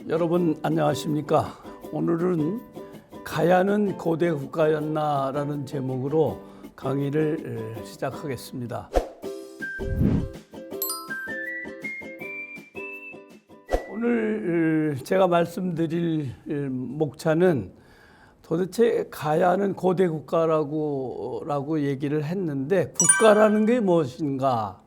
여러분 안녕하십니까? 오늘은 가야는 고대 국가였나라는 제목으로 강의를 시작하겠습니다. 오늘 제가 말씀드릴 목차는 도대체 가야는 고대 국가라고 얘기를 했는데 국가라는 게 무엇인가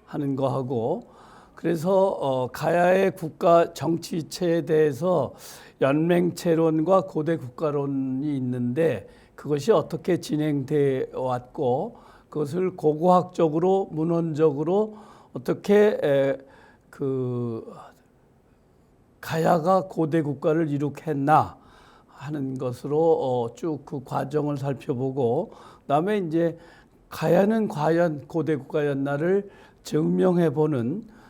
하는 거하고, 그래서 가야의 국가 정치체에 대해서 연맹체론과 고대 국가론이 있는데 그것이 어떻게 진행돼 왔고 그것을 고고학적으로 문헌적으로 어떻게 가야가 고대 국가를 이룩했나 하는 것으로 쭉 그 과정을 살펴보고, 그다음에 이제 가야는 과연 고대 국가였나를 증명해 보는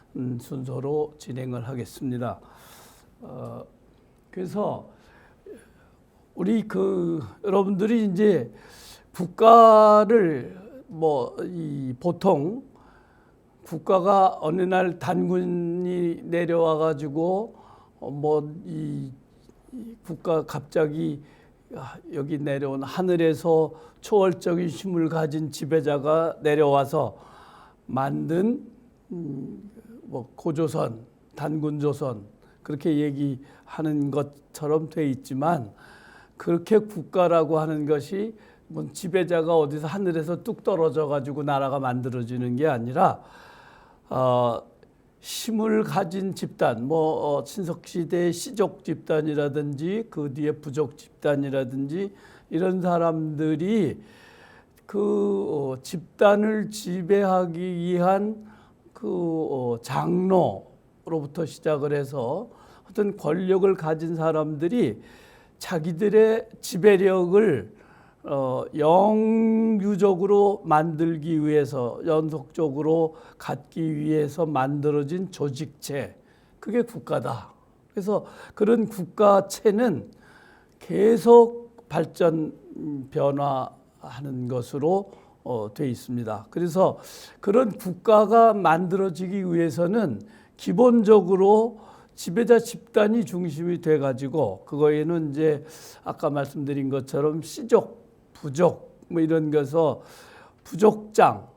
순서로 진행을 하겠습니다. 그래서 우리 여러분들이 이제 국가를 보통 국가가 어느 날 단군이 내려와 가지고 이 국가 갑자기 여기 내려온 하늘에서 초월적인 힘을 가진 지배자가 내려와서 만든 고조선, 단군조선 그렇게 얘기하는 것처럼 돼 있지만, 그렇게 국가라고 하는 것이 지배자가 어디서 하늘에서 뚝 떨어져 가지고 나라가 만들어지는 게 아니라 힘을 가진 집단, 신석시대의 시족 집단이라든지 그 뒤에 부족 집단이라든지 이런 사람들이 집단을 지배하기 위한 장로로부터 시작을 해서 어떤 권력을 가진 사람들이 자기들의 지배력을 영유적으로 만들기 위해서, 연속적으로 갖기 위해서 만들어진 조직체, 그게 국가다. 그래서 그런 국가체는 계속 발전, 변화하는 것으로 돼 있습니다. 그래서 그런 국가가 만들어지기 위해서는 기본적으로 지배자 집단이 중심이 돼 가지고, 그거에는 이제 아까 말씀드린 것처럼 시족, 부족 이런 것에서 부족장,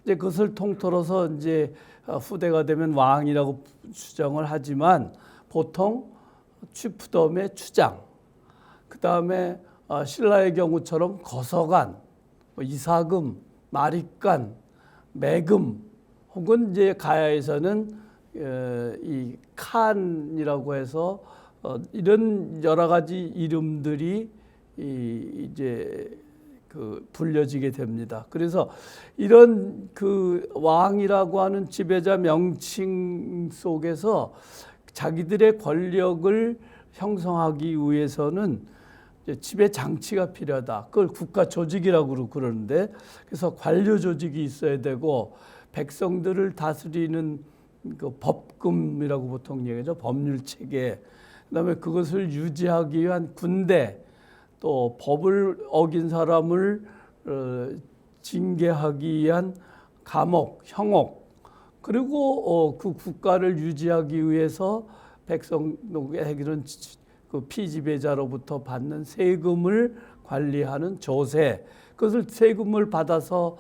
이제 그것을 통틀어서 이제 후대가 되면 왕이라고 추정을 하지만 보통 취푸덤의 추장, 그 다음에 신라의 경우처럼 거서관, 이사금, 마립간, 매금, 혹은 이제 가야에서는 이 칸이라고 해서 이런 여러 가지 이름들이 이제 불려지게 됩니다. 그래서 이런 왕이라고 하는 지배자 명칭 속에서 자기들의 권력을 형성하기 위해서는 지배 장치가 필요하다. 그걸 국가 조직이라고 그러는데, 그래서 관료 조직이 있어야 되고 백성들을 다스리는 법금이라고 보통 얘기하죠. 법률 체계. 그다음에 그것을 유지하기 위한 군대, 또 법을 어긴 사람을 징계하기 위한 감옥, 형옥, 그리고 그 국가를 유지하기 위해서 백성에게는 피지배자로부터 받는 세금을 관리하는 조세, 그것을 세금을 받아서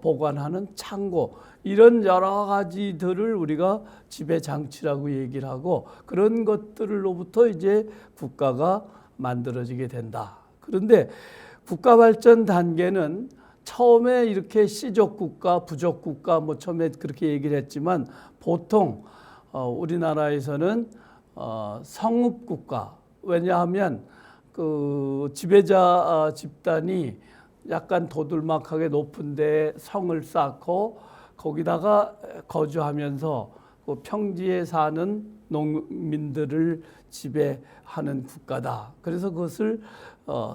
보관하는 창고, 이런 여러 가지들을 우리가 지배 장치라고 얘기를 하고, 그런 것들로부터 이제 국가가 만들어지게 된다. 그런데 국가 발전 단계는 처음에 이렇게 시족 국가, 부족 국가 처음에 그렇게 얘기를 했지만, 보통 우리나라에서는 성읍 국가, 왜냐하면 지배자 집단이 약간 도들막하게 높은 데 성을 쌓고 거기다가 거주하면서 평지에 사는 농민들을 지배하는 국가다. 그래서 그것을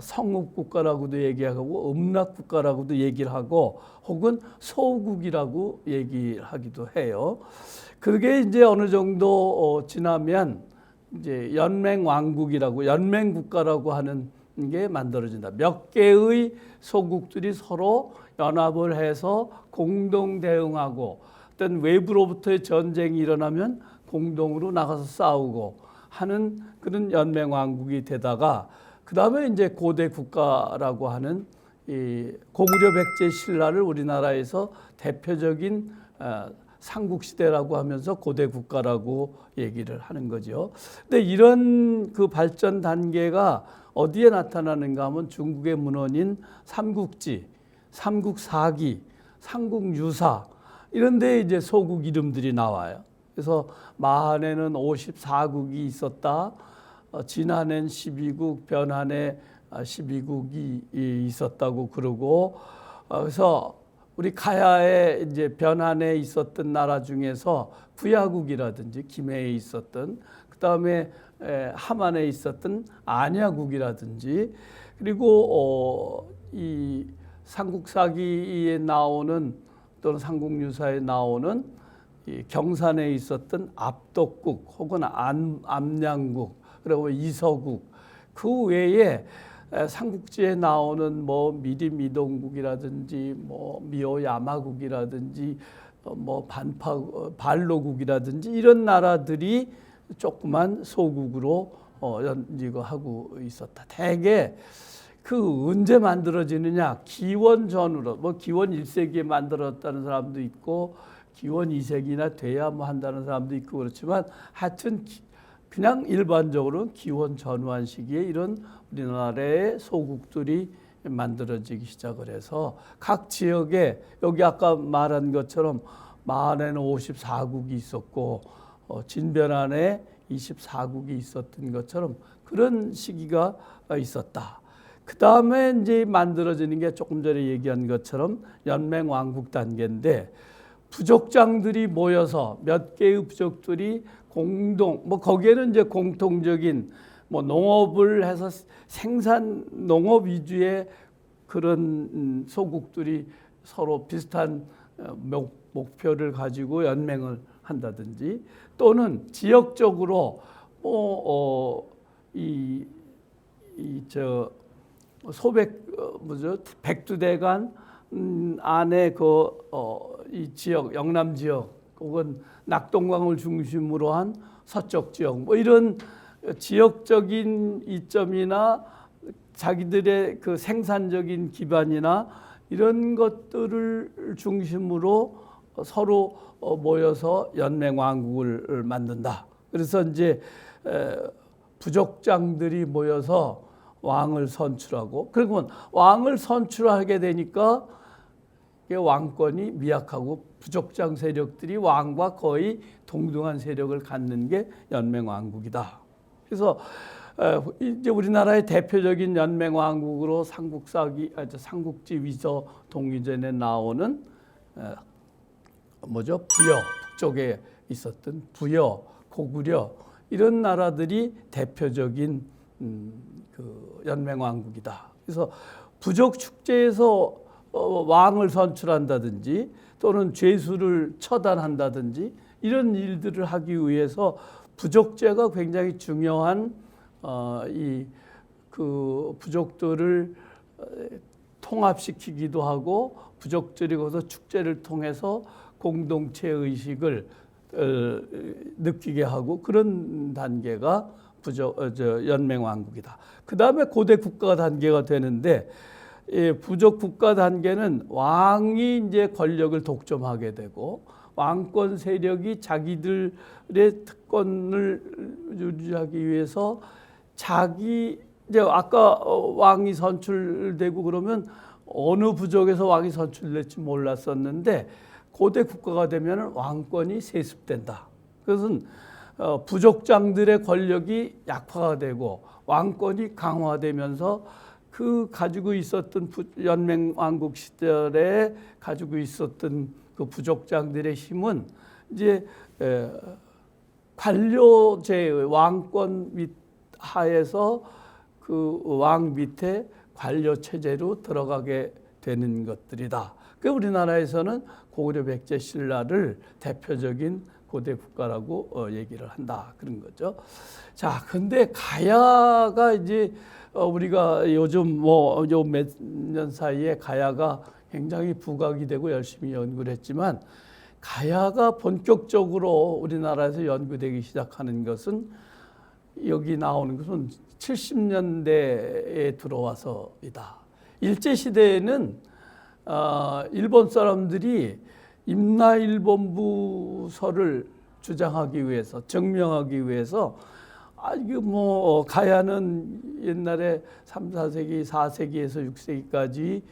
성읍국가라고도 얘기하고 음락국가라고도 얘기를 하고, 혹은 소국이라고 얘기하기도 해요. 그게 이제 어느 정도 지나면 이제 연맹왕국이라고, 연맹국가라고 하는 게 만들어진다. 몇 개의 소국들이 서로 연합을 해서 공동 대응하고, 어떤 외부로부터의 전쟁이 일어나면 공동으로 나가서 싸우고, 하는 그런 연맹왕국이 되다가 그 다음에 이제 고대 국가라고 하는 이 고구려 백제 신라를 우리나라에서 대표적인 삼국시대라고 하면서 고대 국가라고 얘기를 하는 거죠. 근데 이런 그 발전 단계가 어디에 나타나는가 하면 중국의 문헌인 삼국지, 삼국사기, 삼국유사 이런 데 이제 소국 이름들이 나와요. 그래서 마한에는 54국이 있었다. 진한엔 12국, 변한에 12국이 있었다고 그러고, 그래서 우리 가야에 이제 변한에 있었던 나라 중에서 구야국이라든지 김해에 있었던, 그 다음에 함안에 있었던 안야국이라든지, 그리고 이 삼국사기에 나오는 또는 삼국유사에 나오는 이 경산에 있었던 압독국 혹은 암양국, 그리고 이서국, 그 외에 삼국지에 나오는 뭐 미리미동국이라든지 뭐 미오야마국이라든지 뭐 발로국이라든지 이런 나라들이 조그만 소국으로 이거 하고 있었다. 대개 그 언제 만들어지느냐? 기원 전으로, 뭐 기원 1세기에 만들었다는 사람도 있고 기원 2세기나 돼야 뭐 한다는 사람도 있고 그렇지만 하여튼 그냥 일반적으로 기원 전후한 시기에 이런 우리나라의 소국들이 만들어지기 시작을 해서 각 지역에 여기 아까 말한 것처럼 마한에는 54국이 있었고 진변안에 24국이 있었던 것처럼 그런 시기가 있었다. 그 다음에 이제 만들어지는 게 조금 전에 얘기한 것처럼 연맹왕국 단계인데 부족장들이 모여서 몇 개의 부족들이 공동, 뭐 거기에는 이제 공통적인 뭐 농업을 해서 생산 농업 위주의 그런 소국들이 서로 비슷한 목표를 가지고 연맹을 한다든지 또는 지역적으로 백두대간 안에 이 지역 영남 지역 혹은 낙동강을 중심으로 한 서쪽 지역 뭐 이런 지역적인 이점이나 자기들의 그 생산적인 기반이나 이런 것들을 중심으로 서로 모여서 연맹왕국을 만든다. 그래서 이제 부족장들이 모여서 왕을 선출하고 그러면 왕을 선출하게 되니까 왕권이 미약하고 부족장 세력들이 왕과 거의 동등한 세력을 갖는 게 연맹왕국이다. 그래서 이제 우리나라의 대표적인 연맹왕국으로 삼국지 위서 동의전에 나오는 부여, 북쪽에 있었던 부여, 고구려 이런 나라들이 대표적인 그 연맹왕국이다. 그래서 부족 축제에서 왕을 선출한다든지 또는 죄수를 처단한다든지 이런 일들을 하기 위해서 부족제가 굉장히 중요한 그 부족들을 통합시키기도 하고 부족들이 거기서 축제를 통해서 공동체 의식을 느끼게 하고 그런 단계가 연맹왕국이다. 그 다음에 고대 국가 단계가 되는데 부족 국가 단계는 왕이 이제 권력을 독점하게 되고 왕권 세력이 자기들의 특권을 유지하기 위해서 이제 아까 왕이 선출되고 그러면 어느 부족에서 왕이 선출될지 몰랐었는데 고대 국가가 되면 왕권이 세습된다. 그것은 부족장들의 권력이 약화가 되고 왕권이 강화되면서 그 가지고 있었던 연맹왕국 시절에 가지고 있었던 그 부족장들의 힘은 이제 관료제의 왕권 밑 하에서 그 왕 밑에 관료 체제로 들어가게 되는 것들이다. 그 우리나라에서는 고구려 백제 신라를 대표적인 고대 국가라고 얘기를 한다 그런 거죠. 자, 근데 가야가 이제 우리가 요즘 요 몇 년 사이에 가야가 굉장히 부각이 되고 열심히 연구를 했지만 가야가 본격적으로 우리나라에서 연구되기 시작하는 것은 여기 나오는 것은 70년대에 들어와서이다. 일제시대에는 일본 사람들이 임나일본부설을 주장하기 위해서, 증명하기 위해서 이게 뭐 가야는 옛날에 3, 4세기, 4세기에서 6세기까지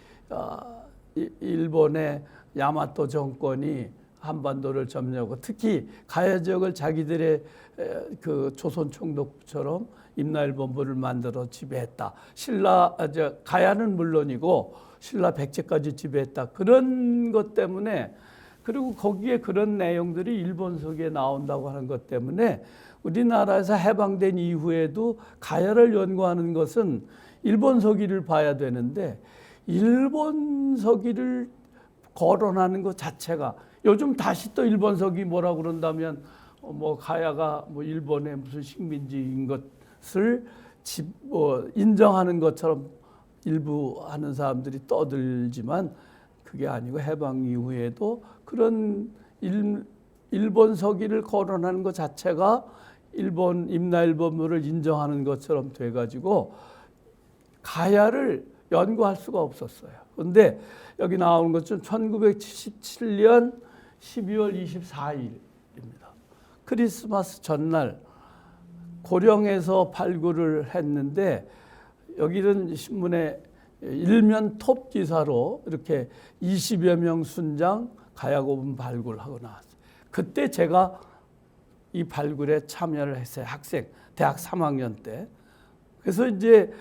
일본의 야마토 정권이 한반도를 점령하고 특히 가야 지역을 자기들의 그 조선 총독처럼 임나일본부를 만들어 지배했다. 가야는 물론이고 신라 백제까지 지배했다. 그런 것 때문에, 그리고 거기에 그런 내용들이 일본서기에 나온다고 하는 것 때문에 우리나라에서 해방된 이후에도 가야를 연구하는 것은 일본서기를 봐야 되는데, 일본서기를 거론하는 것 자체가, 요즘 다시 또 일본서기 뭐라고 그런다면 뭐 가야가 뭐 일본의 무슨 식민지인 것을 인정하는 것처럼 일부 하는 사람들이 떠들지만 그게 아니고, 해방 이후에도 그런 일본 서기를 거론하는 것 자체가 임나일본부를 인정하는 것처럼 돼가지고 가야를 연구할 수가 없었어요. 그런데 여기 나오는 것은 1977년 12월 24일입니다. 크리스마스 전날 고령에서 발굴을 했는데, 여기는 신문에 일면 톱 기사로 이렇게 20여 명 순장 가야고분 발굴하고 나왔어요. 그때 제가 이 발굴에 참여를 했어요. 대학 3학년 때. 그래서 이제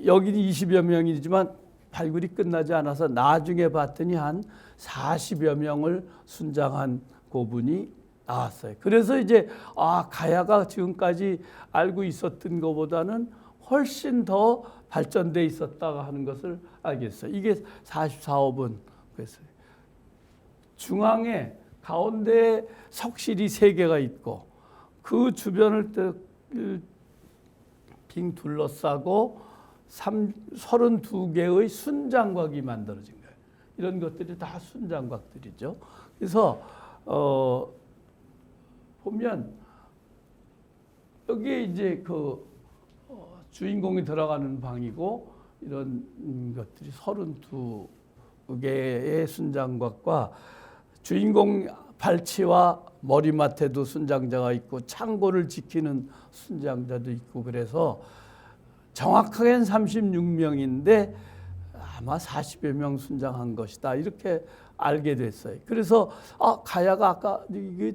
여기는 20여 명이지만 발굴이 끝나지 않아서 나중에 봤더니 한 40여 명을 순장한 고분이 나왔어요. 그래서 이제 가야가 지금까지 알고 있었던 것보다는 훨씬 더 발전돼 있었다고 하는 것을 알겠어요. 이게 44호분. 그래서 중앙에 가운데 석실이 3개가 있고 그 주변을 빙 둘러싸고 32개의 순장곽이 만들어진 거예요. 이런 것들이 다 순장곽들이죠. 그래서 보면 여기에 이제 주인공이 들어가는 방이고, 이런 것들이 32개의 순장곽과 주인공 발치와 머리맡에도 순장자가 있고 창고를 지키는 순장자도 있고, 그래서 정확하게는 36명인데 아마 40여 명 순장한 것이다, 이렇게 알게 됐어요. 그래서 가야가 아까 이게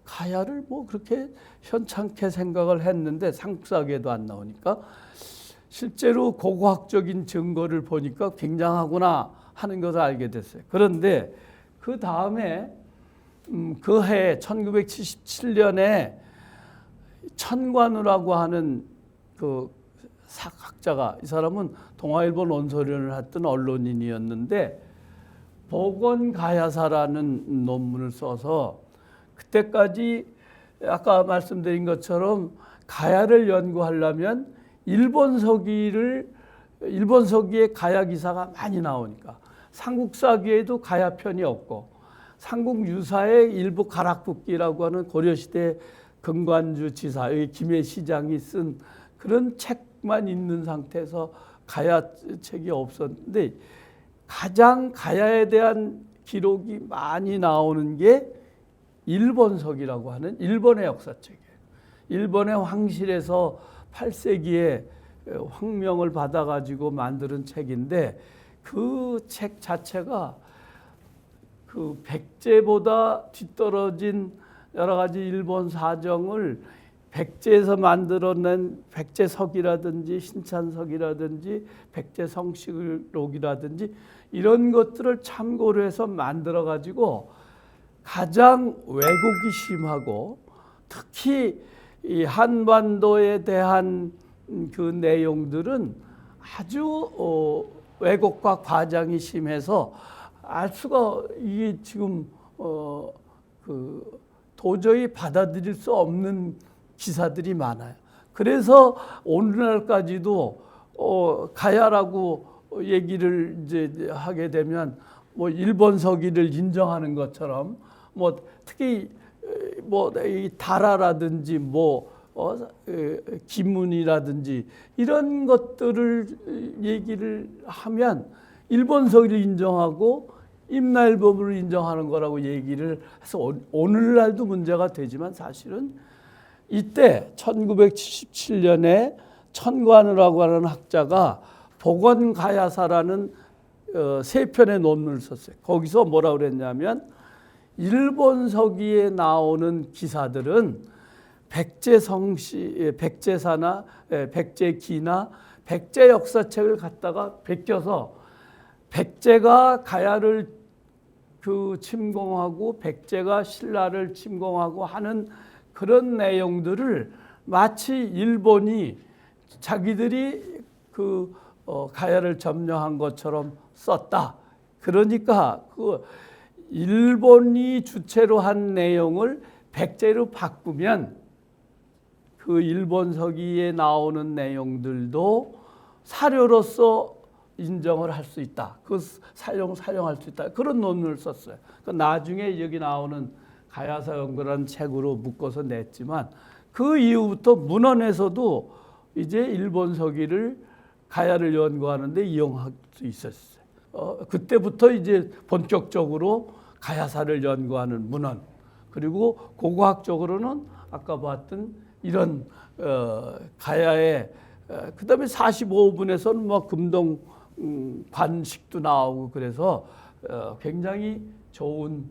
가야를 뭐 그렇게 현찮게 생각을 했는데 상상에도 안 나오니까 실제로 고고학적인 증거를 보니까 굉장하구나 하는 것을 알게 됐어요. 그런데 그 다음에 그 해 1977년에 천관우라고 하는 그 학자가, 이 사람은 동아일보 논설위원을 했던 언론인이었는데 복원가야사라는 논문을 써서, 그때까지 아까 말씀드린 것처럼 가야를 연구하려면 일본 서기에 가야 기사가 많이 나오니까, 삼국사기에도 가야 편이 없고, 삼국유사의 일부 가락북기라고 하는 고려시대 금관주 지사, 여기 김해시장이 쓴 그런 책만 있는 상태에서 가야 책이 없었는데, 가장 가야에 대한 기록이 많이 나오는 게 일본서기라고 하는 일본의 역사책이에요. 일본의 황실에서 8세기에 황명을 받아가지고 만드는 책인데, 그 책 자체가 그 백제보다 뒤떨어진 여러 가지 일본 사정을 백제에서 만들어낸 백제석이라든지 신찬석이라든지 백제성식록이라든지 이런 것들을 참고로 해서 만들어 가지고 가장 왜곡이 심하고, 특히 이 한반도에 대한 그 내용들은 아주 왜곡과 과장이 심해서 알 수가, 이게 지금 도저히 받아들일 수 없는 기사들이 많아요. 그래서 오늘날까지도 가야라고 얘기를 이제 하게 되면 뭐 일본 서기를 인정하는 것처럼, 뭐 특히 뭐 이 다라라든지 뭐 기문이라든지 이런 것들을 얘기를 하면 일본서기를 인정하고 임나일보를 인정하는 거라고 얘기를 해서 오늘날도 문제가 되지만 사실은 이때 1977년에 천관우라고 하는 학자가 복원가야사라는 3편의 논문을 썼어요. 거기서 뭐라고 그랬냐면 일본 서기에 나오는 기사들은 백제사나 백제기나 백제 역사책을 갖다가 베껴서 백제가 가야를 침공하고 백제가 신라를 침공하고 하는 그런 내용들을 마치 일본이 자기들이 가야를 점령한 것처럼 썼다. 그러니까 일본이 주체로 한 내용을 백제로 바꾸면 그 일본 서기에 나오는 내용들도 사료로서 인정을 할 수 있다. 사용할 수 있다. 그런 논문을 썼어요. 나중에 여기 나오는 가야사 연구라는 책으로 묶어서 냈지만 그 이후부터 문헌에서도 이제 일본 서기를 가야를 연구하는데 이용할 수 있었어요. 그때부터 이제 본격적으로 가야사를 연구하는 문헌, 그리고 고고학적으로는 아까 봤던 이런 가야의 그다음에 45분에서는 뭐 금동 관식도 나오고 그래서 굉장히 좋은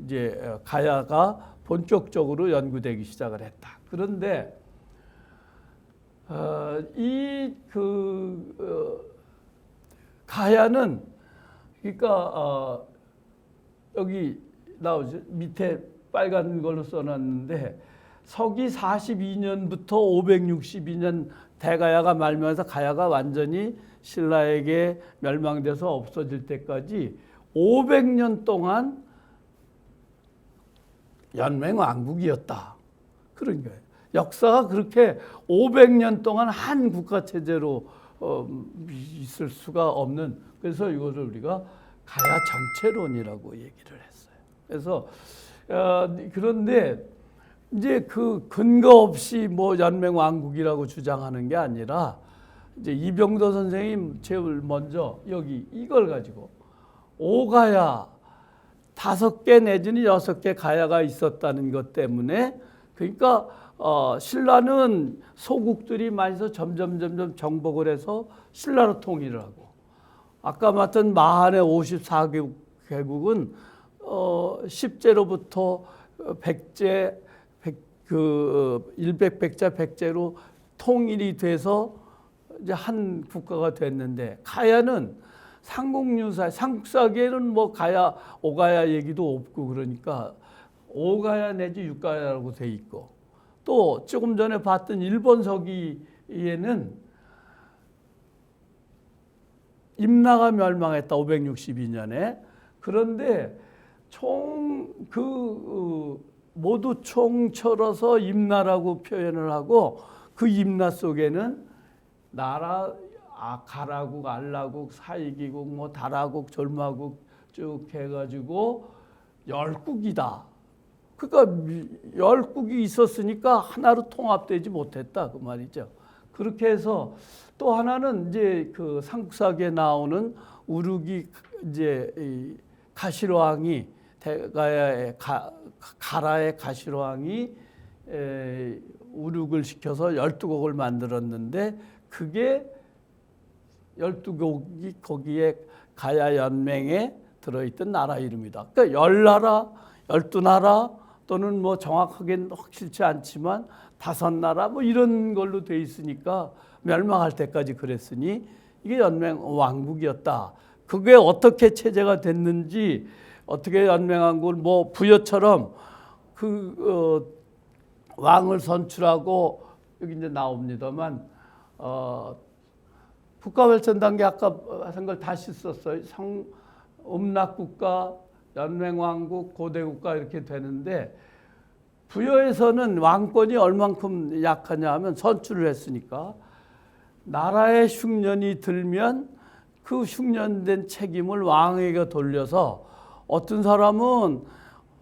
이제 가야가 본격적으로 연구되기 시작을 했다. 그런데 가야는 그러니까 여기 나오죠. 밑에 빨간 걸로 써놨는데 서기 42년부터 562년 대가야가 말면서 가야가 완전히 신라에게 멸망돼서 없어질 때까지 500년 동안 연맹왕국이었다. 그런 거예요. 역사가 그렇게 500년 동안 한 국가 체제로 있을 수가 없는, 그래서 이것을 우리가 가야 전체론이라고 얘기를 했어요. 그래서 그런데 이제 그 근거 없이 뭐 연맹왕국이라고 주장하는 게 아니라 이제 이병도 선생님 제일 먼저 여기 이걸 가지고 오가야 5개 내지는 6개 가야가 있었다는 것 때문에, 그러니까 신라는 소국들이 많이 서 점점 정복을 해서 신라로 통일을 하고, 아까 맡은 마한의 54개국은 10제로부터 백제, 일백백자 백제로 통일이 돼서 이제 한 국가가 됐는데, 가야는 삼국유사, 삼국사기에는 뭐 가야, 오가야 얘기도 없고, 그러니까 오가야 내지 육가야라고 돼 있고, 또 조금 전에 봤던 일본 서기에는 임나가 멸망했다, 562년에. 그런데 모두 총쳐러서 임나라고 표현을 하고, 그 임나 속에는 나라, 가라국, 알라국, 사이기국, 뭐 다라국, 절마국 쭉 해가지고 10국이다. 그러니까 10국이 있었으니까 하나로 통합되지 못했다, 그 말이죠. 그렇게 해서 또 하나는 이제 그 삼국사기에 나오는 우르기 이제 가시로왕이, 대가야의 가라의 가시로왕이 우륙을 시켜서 12국을 만들었는데, 그게 12국이 거기에 가야 연맹에 들어있던 나라 이름이다. 그러니까 10나라, 12나라 또는 뭐 정확하게는 확실치 않지만 5나라 뭐 이런 걸로 돼 있으니까 멸망할 때까지 그랬으니 이게 연맹 왕국이었다. 그게 어떻게 체제가 됐는지, 어떻게 연맹한 걸 뭐 부여처럼 왕을 선출하고, 여기 이제 나옵니다만 국가발전단계 아까 한 걸 다시 썼어요. 음락국가, 연맹왕국, 고대국가 이렇게 되는데, 부여에서는 왕권이 얼만큼 약하냐 하면 선출을 했으니까 나라의 흉년이 들면 그 흉년된 책임을 왕에게 돌려서 어떤 사람은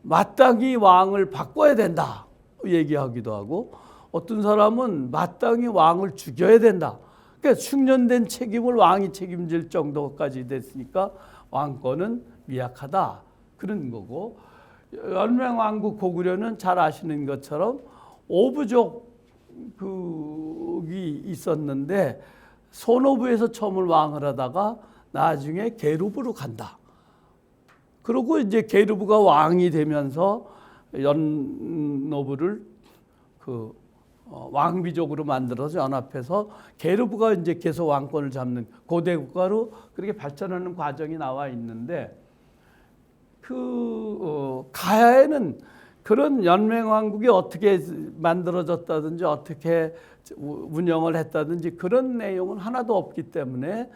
마땅히 왕을 바꿔야 된다 얘기하기도 하고, 어떤 사람은 마땅히 왕을 죽여야 된다. 그러니까 숙련된 책임을 왕이 책임질 정도까지 됐으니까 왕권은 미약하다. 그런 거고, 연맹왕국 고구려는 잘 아시는 것처럼 오부족이 있었는데 소노부에서 처음을 왕을 하다가 나중에 게르부로 간다. 그리고 이제 게르부가 왕이 되면서 연노부를 왕비족으로 만들어서 연합해서 게르부가 이제 계속 왕권을 잡는 고대 국가로 그렇게 발전하는 과정이 나와 있는데, 가야에는 그런 연맹왕국이 어떻게 만들어졌다든지 어떻게 운영을 했다든지 그런 내용은 하나도 없기 때문에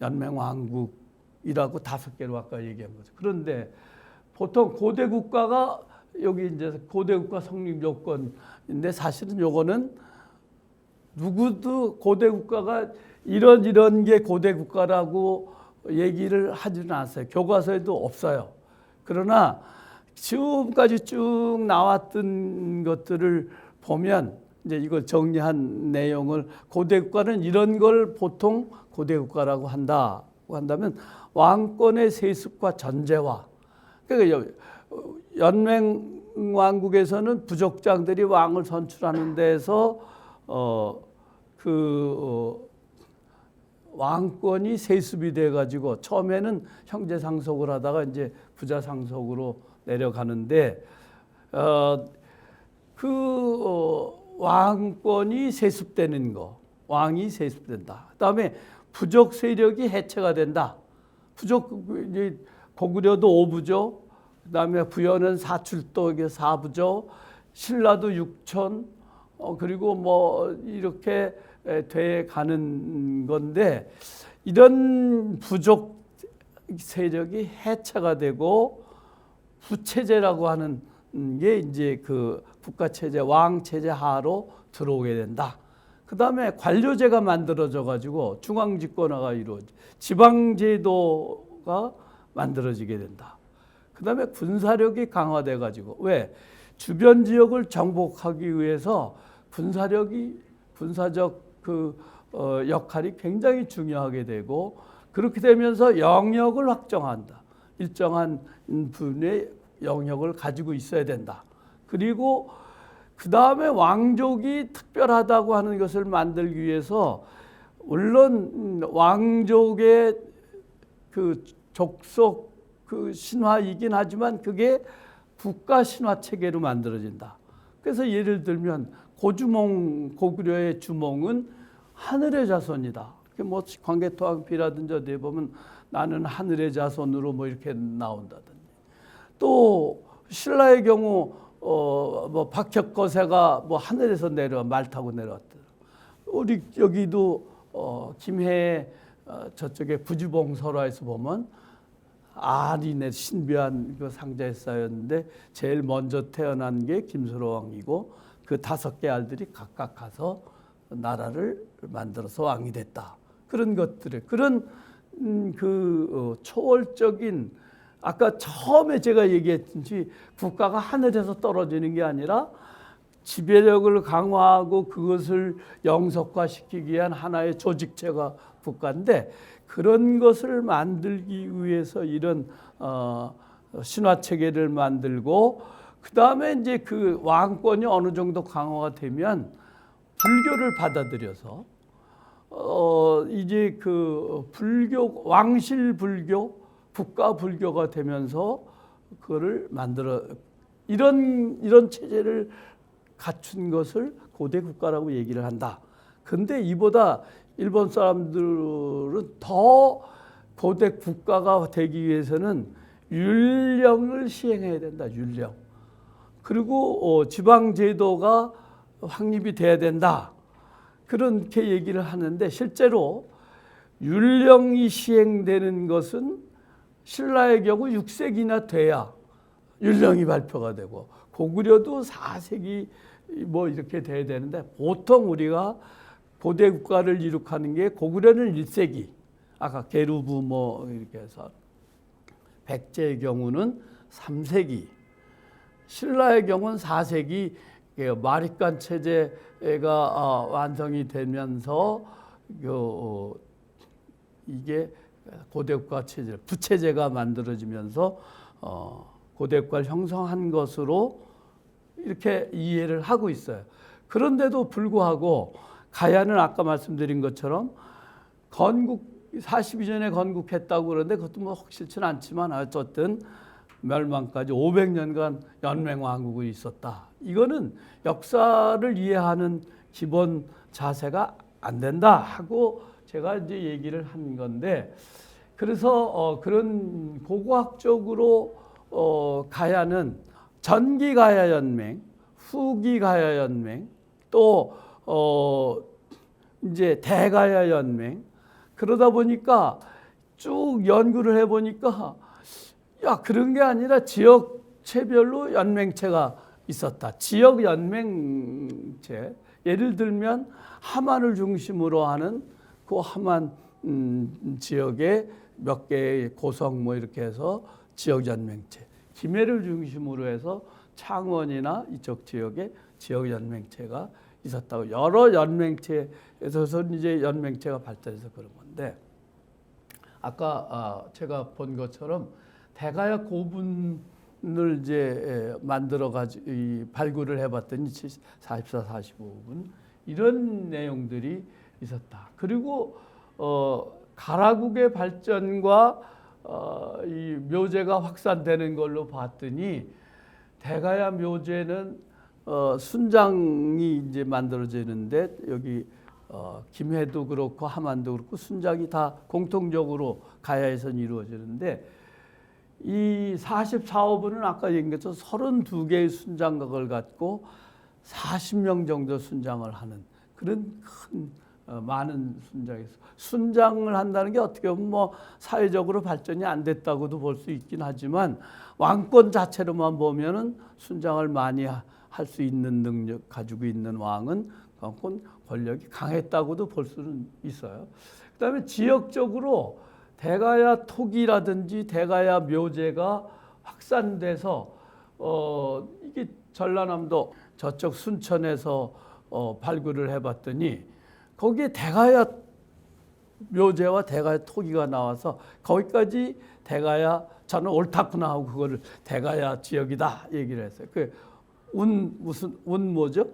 연맹왕국이라고 5개로 아까 얘기한 거죠. 그런데 보통 고대 국가가 여기 이제 고대 국가 성립 요건인데, 사실은 요거는 누구도 고대 국가가 이런 게 고대 국가라고 얘기를 하지는 않았어요. 교과서에도 없어요. 그러나 지금까지 쭉 나왔던 것들을 보면 이제 이걸 정리한 내용을, 고대 국가는 이런 걸 보통 고대 국가라고 한다면 왕권의 세습과 전제화. 그러니까 연맹 왕국에서는 부족장들이 왕을 선출하는 데서 왕권이 세습이 돼 가지고 처음에는 형제 상속을 하다가 이제 부자 상속으로 내려가는데, 왕권이 세습되는 거, 왕이 세습된다. 그다음에 부족 세력이 해체가 된다. 이제 고구려도 5부죠. 그다음에 부여는 사출도 4부죠. 신라도 6천, 그리고 뭐 이렇게 돼 가는 건데, 이런 부족 세력이 해체가 되고 부체제라고 하는 게 이제 그 국가체제, 왕체제 하로 들어오게 된다. 그 다음에 관료제가 만들어져 가지고 중앙집권화가 이루어져 지방제도가 만들어지게 된다. 그 다음에 군사력이 강화돼 가지고, 왜? 주변 지역을 정복하기 위해서 군사적 역할이 굉장히 중요하게 되고, 그렇게 되면서 영역을 확정한다. 일정한 분의 영역을 가지고 있어야 된다. 그리고 그 다음에 왕족이 특별하다고 하는 것을 만들기 위해서, 물론 왕족의 그 족속 신화이긴 하지만 그게 국가 신화 체계로 만들어진다. 그래서 예를 들면 고구려의 주몽은 하늘의 자손이다. 뭐 광개토왕피라든지 어디에 보면 나는 하늘의 자손으로 뭐 이렇게 나온다든지. 또 신라의 경우 뭐 박혁거세가 뭐 하늘에서 말 타고 내려왔다. 우리 여기도 김해 저쪽에 부주봉설화에서 보면 아린의 신비한 그 상자에 쌓였는데 제일 먼저 태어난 게 김수로왕이고 그 5개 알들이 각각 가서 나라를 만들어서 왕이 됐다. 그런 것들을, 그런 초월적인, 아까 처음에 제가 얘기했듯이 국가가 하늘에서 떨어지는 게 아니라 지배력을 강화하고 그것을 영속화시키기 위한 하나의 조직체가 국가인데, 그런 것을 만들기 위해서 이런 신화 체계를 만들고, 그 다음에 이제 그 왕권이 어느 정도 강화가 되면 불교를 받아들여서 이제 그 왕실 불교, 국가 불교가 되면서 그거를 만들어, 이런 체제를 갖춘 것을 고대 국가라고 얘기를 한다. 근데 이보다 일본 사람들은 더 고대 국가가 되기 위해서는 율령을 시행해야 된다. 율령. 그리고 지방제도가 확립이 돼야 된다. 그렇게 얘기를 하는데, 실제로 율령이 시행되는 것은 신라의 경우 6세기나 돼야 율령이 발표가 되고, 고구려도 4세기 뭐 이렇게 돼야 되는데, 보통 우리가 고대 국가를 이룩하는 게 고구려는 1세기, 아까 게르부 뭐 이렇게 해서, 백제의 경우는 3세기, 신라의 경우는 4세기 마립간 체제가 완성이 되면서 이게 고대국가 체제, 부체제가 만들어지면서 고대국가를 형성한 것으로 이렇게 이해를 하고 있어요. 그런데도 불구하고 가야는 아까 말씀드린 것처럼 건국 42년에 건국했다고 그러는데 그것도 뭐 확실치는 않지만 어쨌든 멸망까지 500년간 연맹왕국이 있었다. 이거는 역사를 이해하는 기본 자세가 안 된다 하고 제가 이제 얘기를 한 건데, 그래서 그런 고고학적으로 가야는 전기 가야 연맹, 후기 가야 연맹, 또 이제 대가야 연맹, 그러다 보니까 쭉 연구를 해보니까 야, 그런 게 아니라 지역체별로 연맹체가 있었다. 지역 연맹체, 예를 들면 함안을 중심으로 하는 그 함안 지역에 몇 개의 고성 뭐 이렇게 해서 지역 연맹체, 김해를 중심으로 해서 창원이나 이쪽 지역에 지역 연맹체가 있었다고. 여러 연맹체에서 이제 연맹체가 발달해서 그런 건데, 아까 제가 본 것처럼 대가야 고분을 이제 만들어 가지고 발굴을 해봤더니 44, 45분 이런 내용들이 있었다. 그리고 가라국의 발전과 이 묘제가 확산되는 걸로 봤더니 대가야 묘제는 순장이 이제 만들어지는데 여기 김해도 그렇고 함안도 그렇고 순장이 다 공통적으로 가야에선 이루어지는데, 이 44호분은 아까 얘기한 것처럼 32개의 순장각을 갖고 40명 정도 순장을 하는 그런 큰 많은 순장에서 순장을 한다는 게 어떻게 보면 뭐 사회적으로 발전이 안 됐다고도 볼 수 있긴 하지만 왕권 자체로만 보면은 순장을 많이 할 수 있는 능력 가지고 있는 왕은 권력이 강했다고도 볼 수는 있어요. 그다음에 지역적으로 대가야 토기라든지 대가야 묘제가 확산돼서 이게 전라남도 저쪽 순천에서 발굴을 해봤더니 거기에 대가야 묘제와 대가야 토기가 나와서 거기까지 대가야, 저는 옳다구나 하고 그거를 대가야 지역이다 얘기를 했어요. 무슨 뭐죠?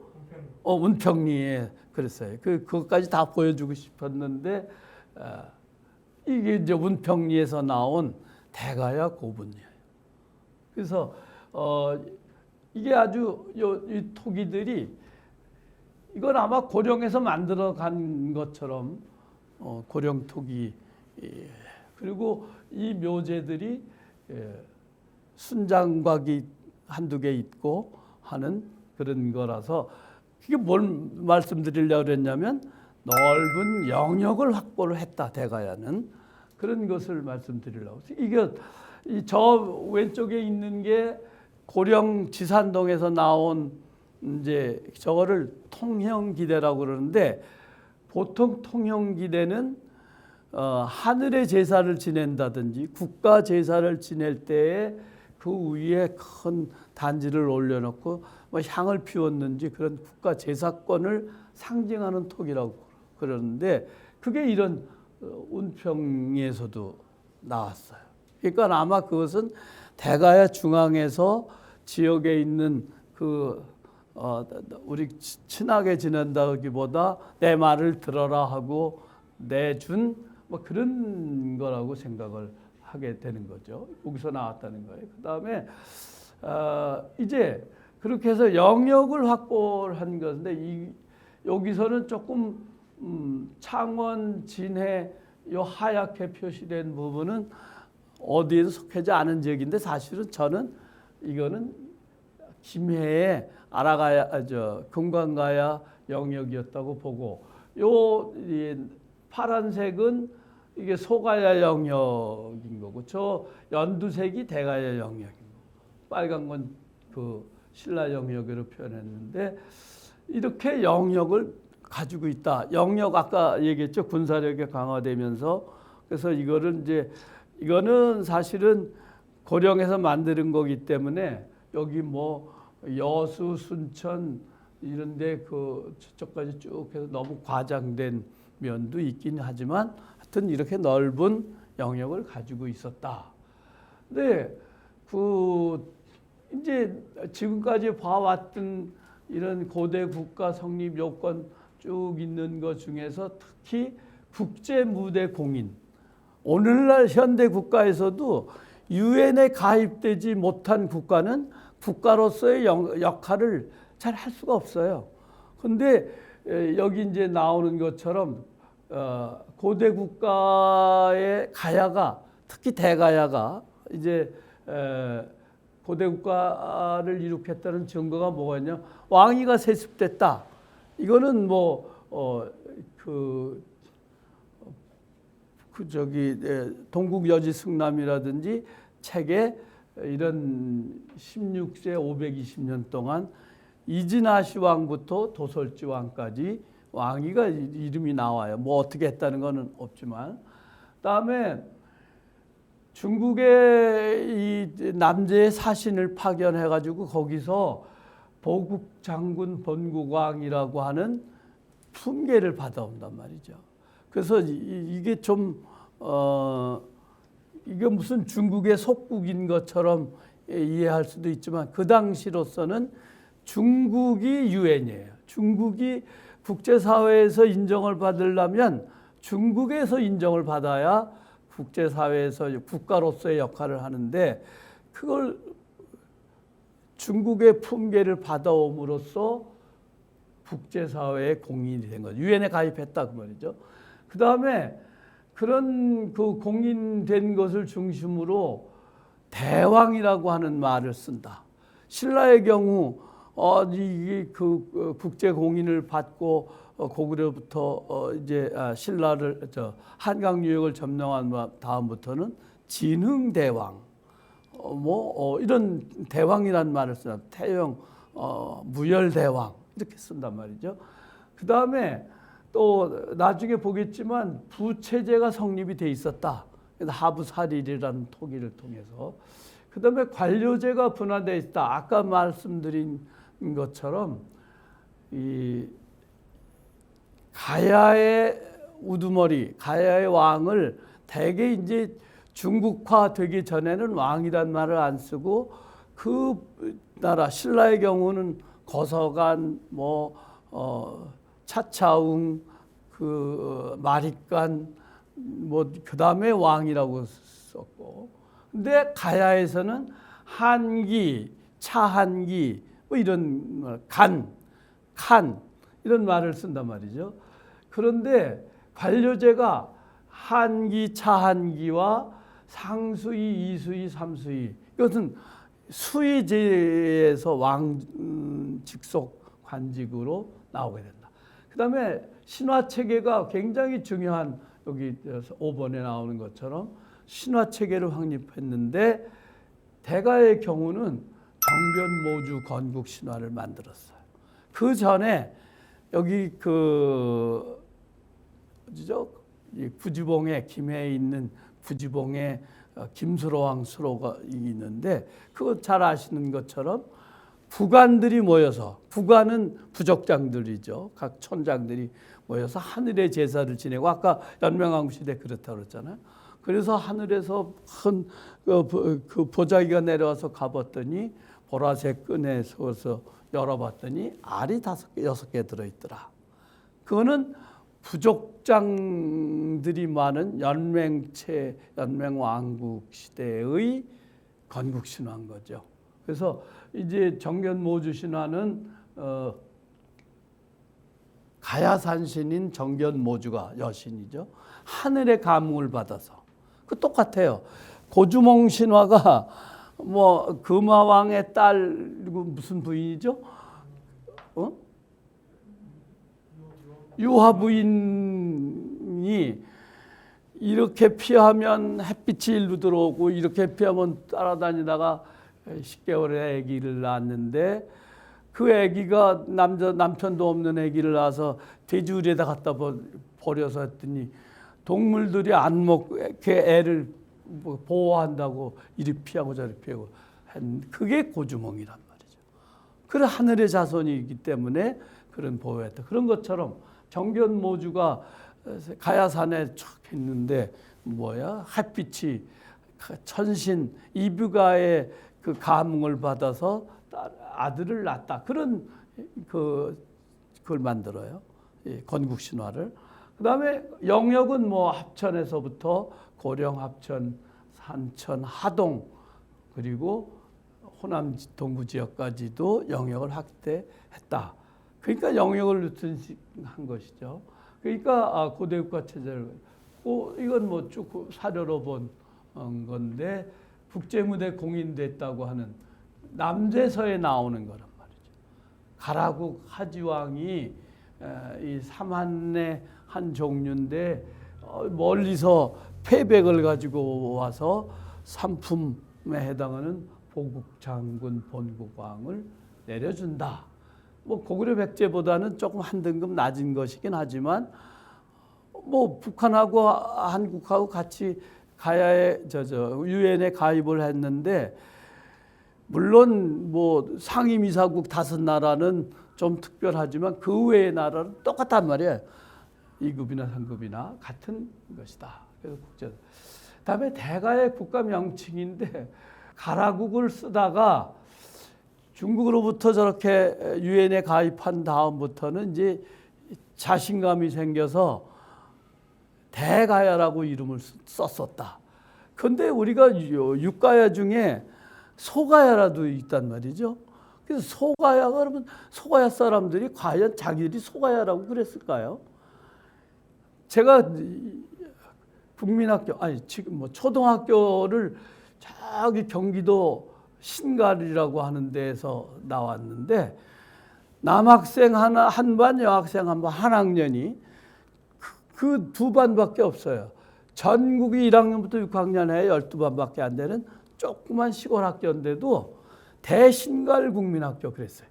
운평리에 그랬어요. 그것까지 다 보여주고 싶었는데 이게 이제 운평리에서 나온 대가야 고분이에요. 그래서 이게 아주 이 토기들이 이건 아마 고령에서 만들어 간 것처럼 고령 토기, 그리고 이 묘제들이 순장곽이 한두 개 있고 하는 그런 거라서, 이게 뭘 말씀드리려고 그랬냐면 넓은 영역을 확보를 했다 대가야는, 그런 것을 말씀드리려고. 이게 저 왼쪽에 있는 게 고령 지산동에서 나온 이제 저거를 통형기대라고 그러는데, 보통 통형기대는 하늘의 제사를 지낸다든지 국가 제사를 지낼 때에 그 위에 큰 단지를 올려놓고 뭐 향을 피웠는지 그런 국가 제사권을 상징하는 톡이라고 그러는데, 그게 이런 운평리에서도 나왔어요. 그러니까 아마 그것은 대가야 중앙에서 지역에 있는 우리 친하게 지낸다기보다 내 말을 들어라 하고 내준 뭐 그런 거라고 생각을 하게 되는 거죠. 여기서 나왔다는 거예요. 그다음에 이제 그렇게 해서 영역을 확보를 한 건데, 여기서는 조금 창원, 진해 요 하얗게 표시된 부분은 어디에도 속하지 않은 지역인데, 사실은 저는 이거는 김해의 금강가야 영역이었다고 보고, 이 파란색은 이게 소가야 영역인 거고, 저 연두색이 대가야 영역인 거고, 빨간 건 그 신라 영역으로 표현했는데, 이렇게 영역을 가지고 있다. 영역 아까 얘기했죠. 군사력이 강화되면서. 그래서 이거는 사실은 고령에서 만드는 거기 때문에 여기 뭐 여수, 순천, 이런데 그 저쪽까지 쭉 해서 너무 과장된 면도 있긴 하지만 하여튼 이렇게 넓은 영역을 가지고 있었다. 근데 그 이제 지금까지 봐왔던 이런 고대 국가 성립 요건 쭉 있는 것 중에서 특히 국제 무대 공인, 오늘날 현대 국가에서도 유엔에 가입되지 못한 국가는 국가로서의 역할을 잘 할 수가 없어요. 근데 여기 이제 나오는 것처럼 고대 국가의 가야가, 특히 대가야가 이제 고대 국가를 일으켰다는 증거가 뭐가 있냐? 왕위가 세습됐다. 이거는 동국 여지 승남이라든지 책에 이런 16세 520년 동안 이진아시 왕부터 도설지 왕까지 왕위가 이름이 나와요. 뭐 어떻게 했다는 거는 없지만. 그다음에 중국의 이 남제의 사신을 파견해가지고 거기서 보국 장군 본국왕이라고 하는 품계를 받아온단 말이죠. 그래서 이게 좀 이게 무슨 중국의 속국인 것처럼 이해할 수도 있지만 그 당시로서는 중국이 유엔이에요. 중국이 국제사회에서 인정을 받으려면 중국에서 인정을 받아야 국제사회에서 국가로서의 역할을 하는데 그걸 중국의 품계를 받아옴으로써 국제사회의 공인이 된 거죠. 유엔에 가입했다 그 말이죠. 그 다음에 그런 그 공인된 것을 중심으로 대왕이라고 하는 말을 쓴다. 신라의 경우 이게 그 국제 공인을 받고 고구려부터 이제 신라를 한강 유역을 점령한 다음부터는 진흥대왕 이런 대왕이라는 말을 쓰나 태영 무열대왕 이렇게 쓴단 말이죠. 그 다음에 또 나중에 보겠지만 부체제가 성립이 돼 있었다. 하부살일이라는 토기를 통해서. 그 다음에 관료제가 분화되어 있다. 아까 말씀드린 것처럼 이 가야의 우두머리, 가야의 왕을 대개 이제 중국화 되기 전에는 왕이란 말을 안 쓰고 그 나라 신라의 경우는 거서관, 차차웅, 마립간, 그 다음에 왕이라고 썼고, 근데 가야에서는 한기, 차한기, 이런 칸 이런 말을 쓴단 말이죠. 그런데 관료제가 한기, 차한기와 상수위, 이수위, 삼수위 이것은 수위제에서 왕 직속 관직으로 나오게 된다. 그 다음에 신화체계가 굉장히 중요한 여기 5번에 나오는 것처럼 신화체계를 확립했는데 대가의 경우는 정변모주 건국신화를 만들었어요. 그 전에 여기 구지봉에 김해에 있는 구지봉에 김수로왕 수로가 있는데 그거 잘 아시는 것처럼 부관들이 모여서, 부관은 부족장들이죠. 각 촌장들이 모여서 하늘의 제사를 지내고 아까 연명왕 시대 그렇다고 그랬잖아요. 그래서 하늘에서 큰 그 보자기가 내려와서 가봤더니 보라색 끈에 서서 열어봤더니 알이 5개, 6개 들어있더라. 그거는 부족장들이 많은 연맹왕국 시대의 건국신화인 거죠. 그래서 이제 정견모주 신화는 가야산신인 정견모주가 여신이죠. 하늘의 감흥을 받아서 그 똑같아요. 고주몽 신화가 금화왕의 딸 무슨 부인이죠? 유화 부인이 이렇게 피하면 햇빛이 일로 들어오고 이렇게 피하면 따라다니다가 10개월의 아기를 낳았는데 그 아기가 남편도 없는 아기를 낳아서 돼지우리에다 갖다 버려서 했더니 동물들이 안 먹게 애를 보호한다고 이리 피하고 저리 피하고 그게 고주몽이란 말이죠. 그런 하늘의 자손이기 때문에 그런 보호했다. 그런 것처럼 정견모주가 가야산에 쭉 있는데 뭐야? 햇빛이 천신 이브가의 그 감흥을 받아서 아들을 낳았다. 그런 그걸 만들어요. 건국 신화를. 그다음에 영역은 뭐 합천에서부터 고령, 합천, 산천, 하동 그리고 호남 동부 지역까지도 영역을 확대했다. 그러니까 영역을 누튼한 것이죠. 그러니까 고대 국가 체제를 이건 뭐 쭉 사료로 본 건데 국제무대 공인됐다고 하는 남제서에 나오는 거란 말이죠. 가라국 하지왕이 이 삼한의 한 종류인데 멀리서 패백을 가지고 와서 삼품에 해당하는 보국장군 본국왕을 내려준다. 뭐 고구려 백제보다는 조금 한 등급 낮은 것이긴 하지만 뭐 북한하고 한국하고 같이 가야에 유엔에 가입을 했는데 물론 뭐 상임이사국 5나라는 좀 특별하지만 그 외의 나라는 똑같단 말이에요. 2급이나 3급이나 같은 것이다. 그래서 국제. 그다음에 대가의 국가 명칭인데 가라국을 쓰다가 중국으로부터 저렇게 유엔에 가입한 다음부터는 이제 자신감이 생겨서 대가야라고 이름을 썼었다. 그런데 우리가 육가야 중에 소가야라도 있단 말이죠. 그래서 소가야가 그러면 소가야 사람들이 과연 자기들이 소가야라고 그랬을까요? 제가 국민학교 지금 뭐 초등학교를 저기 경기도 신갈이라고 하는 데에서 나왔는데 남학생 한 반, 여학생 한 반, 한 학년이 그 2반밖에 없어요. 전국이 1학년부터 6학년에 12반밖에 안 되는 조그만 시골 학교인데도 대신갈 국민학교 그랬어요.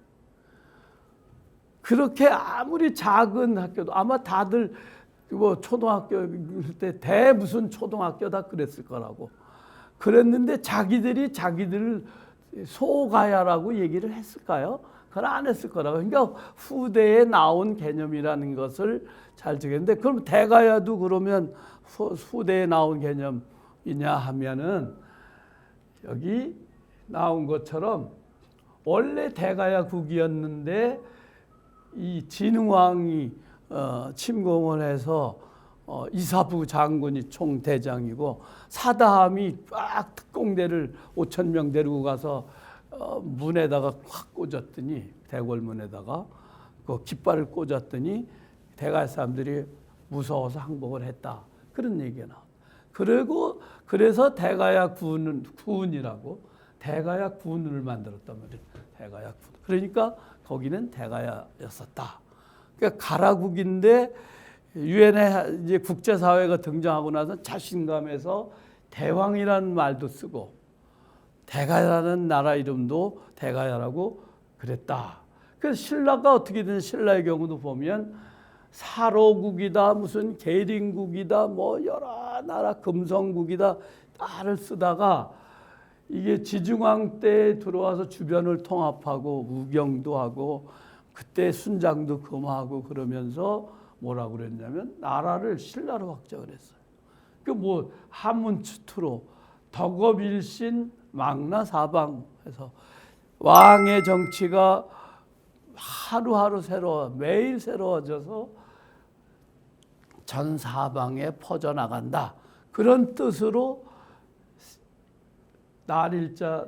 그렇게 아무리 작은 학교도 아마 다들 뭐 초등학교 때 대 무슨 초등학교다 그랬을 거라고. 그랬는데 자기들을 소가야라고 얘기를 했을까요? 그건 안 했을 거라고. 그러니까 후대에 나온 개념이라는 것을 잘 적였는데 그럼 대가야도 그러면 후대에 나온 개념이냐 하면은 여기 나온 것처럼 원래 대가야 국이었는데 이 진흥왕이 침공을 해서 이사부 장군이 총대장이고 사다함이 쫙 특공대를 5,000명 데리고 가서 문에다가 확 꽂았더니 대궐문에다가 그 깃발을 꽂았더니 대가야 사람들이 무서워서 항복을 했다. 그런 얘기가 나와. 그래서 대가야 군이라고 대가야 군을 만들었단 말이에요. 대가야 군. 그러니까 거기는 대가야였었다. 그러니까 가라국인데 유엔에 이제 국제사회가 등장하고 나서 자신감에서 대왕이라는 말도 쓰고 대가야라는 나라 이름도 대가야라고 그랬다. 그래서 신라가 어떻게든 신라의 경우도 보면 사로국이다 무슨 계림국이다 뭐 여러 나라 금성국이다 나를 쓰다가 이게 지중왕 때 들어와서 주변을 통합하고 우경도 하고 그때 순장도 금하고 그러면서 뭐라고 그랬냐면 나라를 신라로 확장을 했어요. 그 뭐 한문추투로 덕업일신 망나사방 해서 왕의 정치가 하루하루 매일 새로워져서 전 사방에 퍼져나간다. 그런 뜻으로 날일자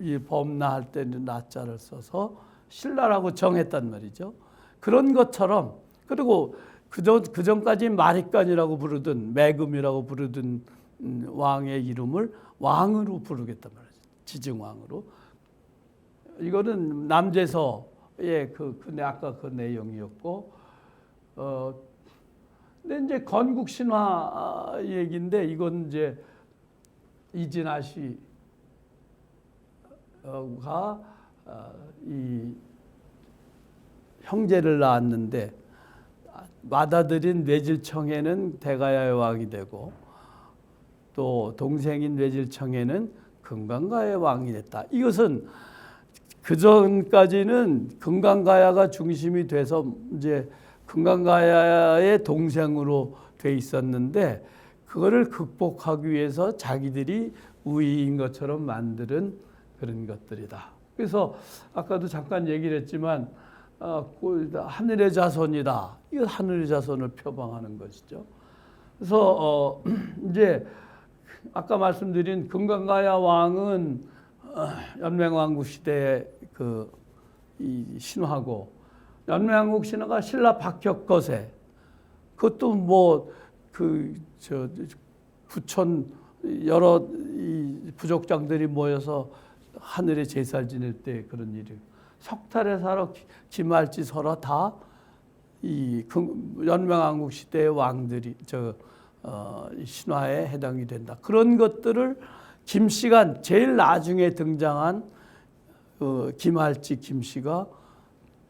이 범나할 때는 나자를 써서 신라라고 정했단 말이죠. 그런 것처럼 그리고 그전까지 마립간이라고 부르던 매금이라고 부르던 왕의 이름을 왕으로 부르겠단 말이죠. 지증왕으로. 이거는 남제서의 아까 그 내용이었고, 근데 이제 건국 신화 얘기인데 이건 이제 이진아 씨가 이 형제를 낳았는데 맏아들인 뇌질청에는 대가야의 왕이 되고 또 동생인 뇌질청에는 금강가의 왕이 됐다. 이것은 그 전까지는 금강가야가 중심이 돼서 이제 금강가야의 동생으로 돼 있었는데 그거를 극복하기 위해서 자기들이 우위인 것처럼 만드는 그런 것들이다. 그래서 아까도 잠깐 얘기를 했지만 하늘의 자손이다. 이거 하늘의 자손을 표방하는 것이죠. 그래서 이제 아까 말씀드린 금강가야 왕은 연맹왕국 시대의 이 신화고, 연맹왕국 신화가 신라 박혁거세, 그것도 부천 여러 이 부족장들이 모여서 하늘에 제사를 지낼 때 그런 일이, 석탈에 살아 기말지 설아 다 이 연맹왕국 시대의 왕들이 신화에 해당이 된다. 그런 것들을 김씨가 제일 나중에 등장한 김할지 김씨가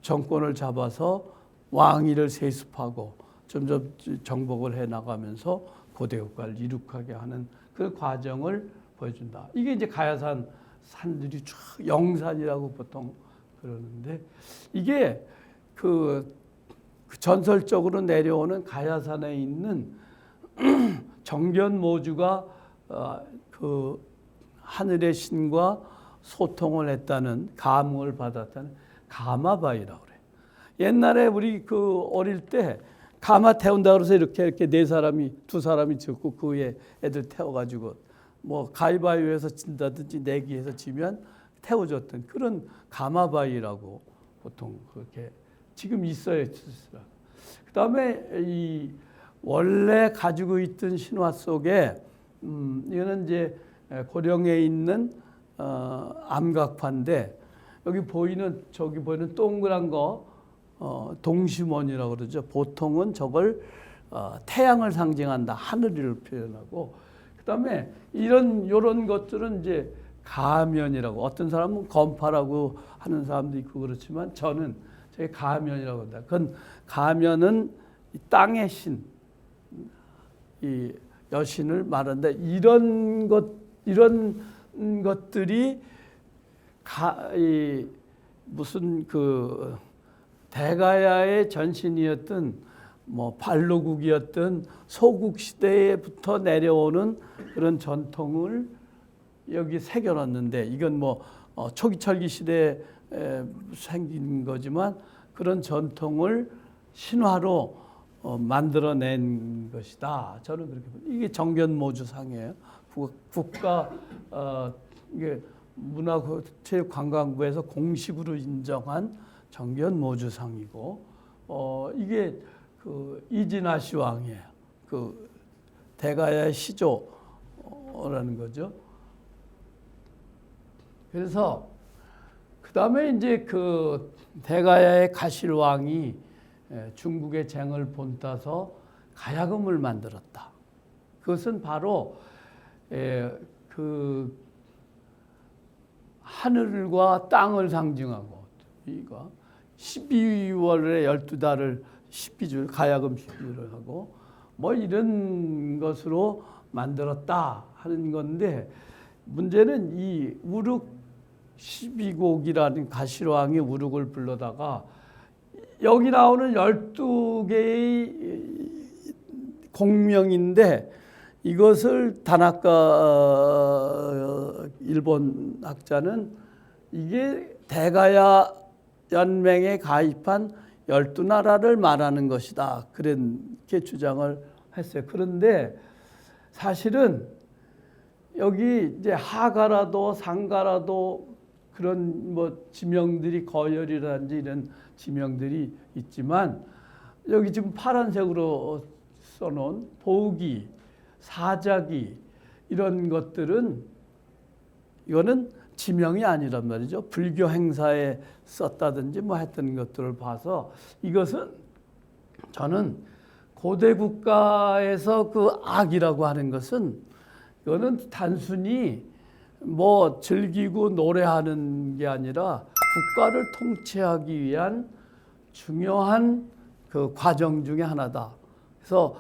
정권을 잡아서 왕위를 세습하고 점점 정복을 해나가면서 고대국가를 이룩하게 하는 그 과정을 보여준다. 이게 이제 가야산 산들이 쭉 영산이라고 보통 그러는데, 이게 그 전설적으로 내려오는 가야산에 있는 정견모주가 그 하늘의 신과 소통을 했다는, 감흥을 받았다는 가마바위라고 그래. 옛날에 우리 어릴 때 가마 태운다 그래서 이렇게 두 사람이 짓고 그 위에 애들 태워가지고 가위바위보에서 진다든지 내기해서 지면 태워줬던 그런 가마바위라고 보통 그렇게 지금 있어요. 그다음에 이 원래 가지고 있던 신화 속에 이거는 이제 고령에 있는 암각파인데, 저기 보이는 동그란 거 동심원이라고 그러죠. 보통은 저걸 태양을 상징한다, 하늘을 표현하고, 그다음에 요런 것들은 이제 가면이라고, 어떤 사람은 건파라고 하는 사람도 있고 그렇지만 저는 저게 가면이라고 한다. 그건 가면은 땅의 신, 이 여신을 말한다. 이런 것들이 무슨 대가야의 전신이었던 발로국이었던 소국 시대부터 내려오는 그런 전통을 여기 새겨놨는데, 이건 초기철기 시대에 생긴 거지만 그런 전통을 신화로 만들어낸 것이다. 저는 그렇게 봅니다. 이게 정견모주상이에요. 국가 이게 문화체육관광부에서 공식으로 인정한 정견모주상이고, 이게 이진아시 왕이에요. 대가야의 시조라는 거죠. 그래서 그 다음에 이제 대가야의 가실왕이 중국의 쟁을 본따서 가야금을 만들었다. 그것은 바로 하늘과 땅을 상징하고, 이거 12월에 12달을 12줄 가야금 12줄을 하고 이런 것으로 만들었다 하는 건데, 문제는 이 우륵 12곡이라는 가실왕이 우륵을 불러다가 여기 나오는 12개의 공명인데, 이것을 다나카 일본 학자는 이게 대가야 연맹에 가입한 12나라를 말하는 것이다, 그렇게 주장을 했어요. 그런데 사실은 여기 이제 하가라도 상가라도 그런 지명들이, 거열이라든지 이런 지명들이 있지만, 여기 지금 파란색으로 써놓은 보기, 사자기 이런 것들은 이거는 지명이 아니란 말이죠. 불교 행사에 썼다든지 했던 것들을 봐서, 이것은 저는 고대 국가에서 악이라고 하는 것은 이거는 단순히 즐기고 노래하는 게 아니라 국가를 통치하기 위한 중요한 과정 중에 하나다. 그래서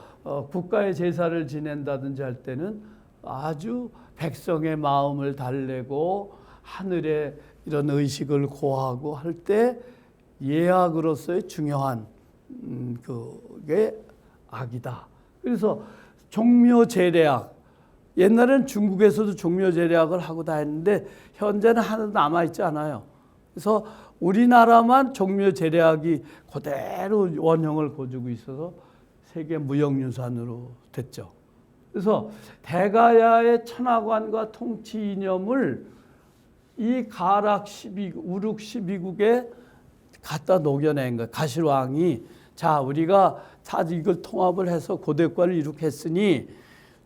국가의 제사를 지낸다든지 할 때는 아주 백성의 마음을 달래고 하늘의 이런 의식을 고하고 할 때 예악으로서의 중요한 그게 악이다. 그래서 종묘제례악, 옛날에는 중국에서도 종묘제례악을 하고 다녔는데 현재는 하나도 남아있지 않아요. 그래서 우리나라만 종묘제례악이 그대로 원형을 가지고 있어서 세계 무형유산으로 됐죠. 그래서 대가야의 천하관과 통치 이념을 이 가락 12국, 우룩 12국에 갖다 녹여낸 거예요. 가실왕이 자, 우리가 다 이걸 통합을 해서 고대국가를 이룩했으니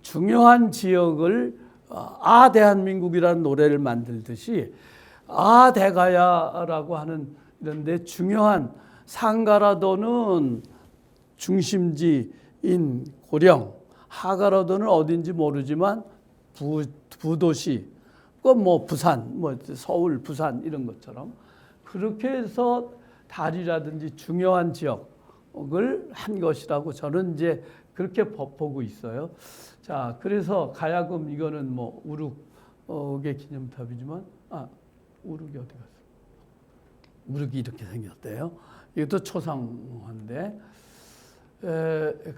중요한 지역을 대한민국이라는 노래를 만들듯이 대가야라고 하는 이런데 중요한 상가라도는 중심지인 고령, 하가라도는 어딘지 모르지만 부도시, 뭐 부산, 뭐 서울, 부산 이런 것처럼 그렇게 해서 다리라든지 중요한 지역을 한 것이라고 저는 이제 그렇게 보고 있어요. 자, 그래서 가야금 이거는 뭐 우룩의 기념탑이지만 우룩이 어디 갔어? 우룩이 이렇게 생겼대요. 이것도 초상화인데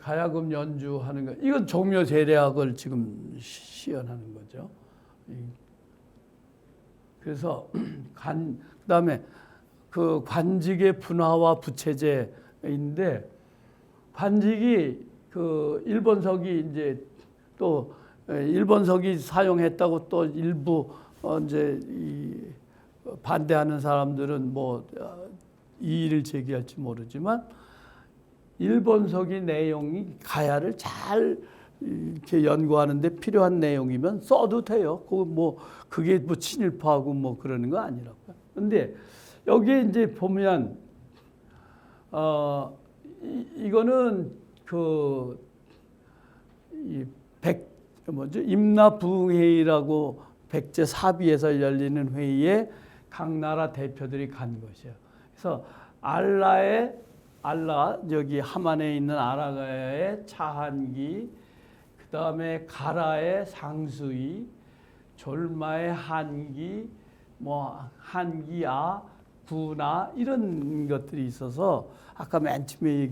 가야금 연주하는 거 이건 종묘제례악을 지금 시연하는 거죠. 그래서 그다음에 그 관직의 분화와 부채제인데 관직이 그 일본석이 이제 또 일본석이 사용했다고 또 일부 이제 반대하는 사람들은 뭐 이의를 제기할지 모르지만 일본석이 내용이 가야를 잘 이렇게 연구하는데 필요한 내용이면 써도 돼요. 그게 뭐 친일파하고 뭐 그러는 거 아니라고요. 근데 여기에 이제 보면 이거는 임나부흥회의라고 백제 사비에서 열리는 회의에 각 나라 대표들이 간 것이에요. 그래서 여기 하만에 있는 아라가야의 차한기, 그 다음에 가라의 상수이, 졸마의 한기, 뭐 한기아, 구나 이런 것들이 있어서 아까 맨 처음에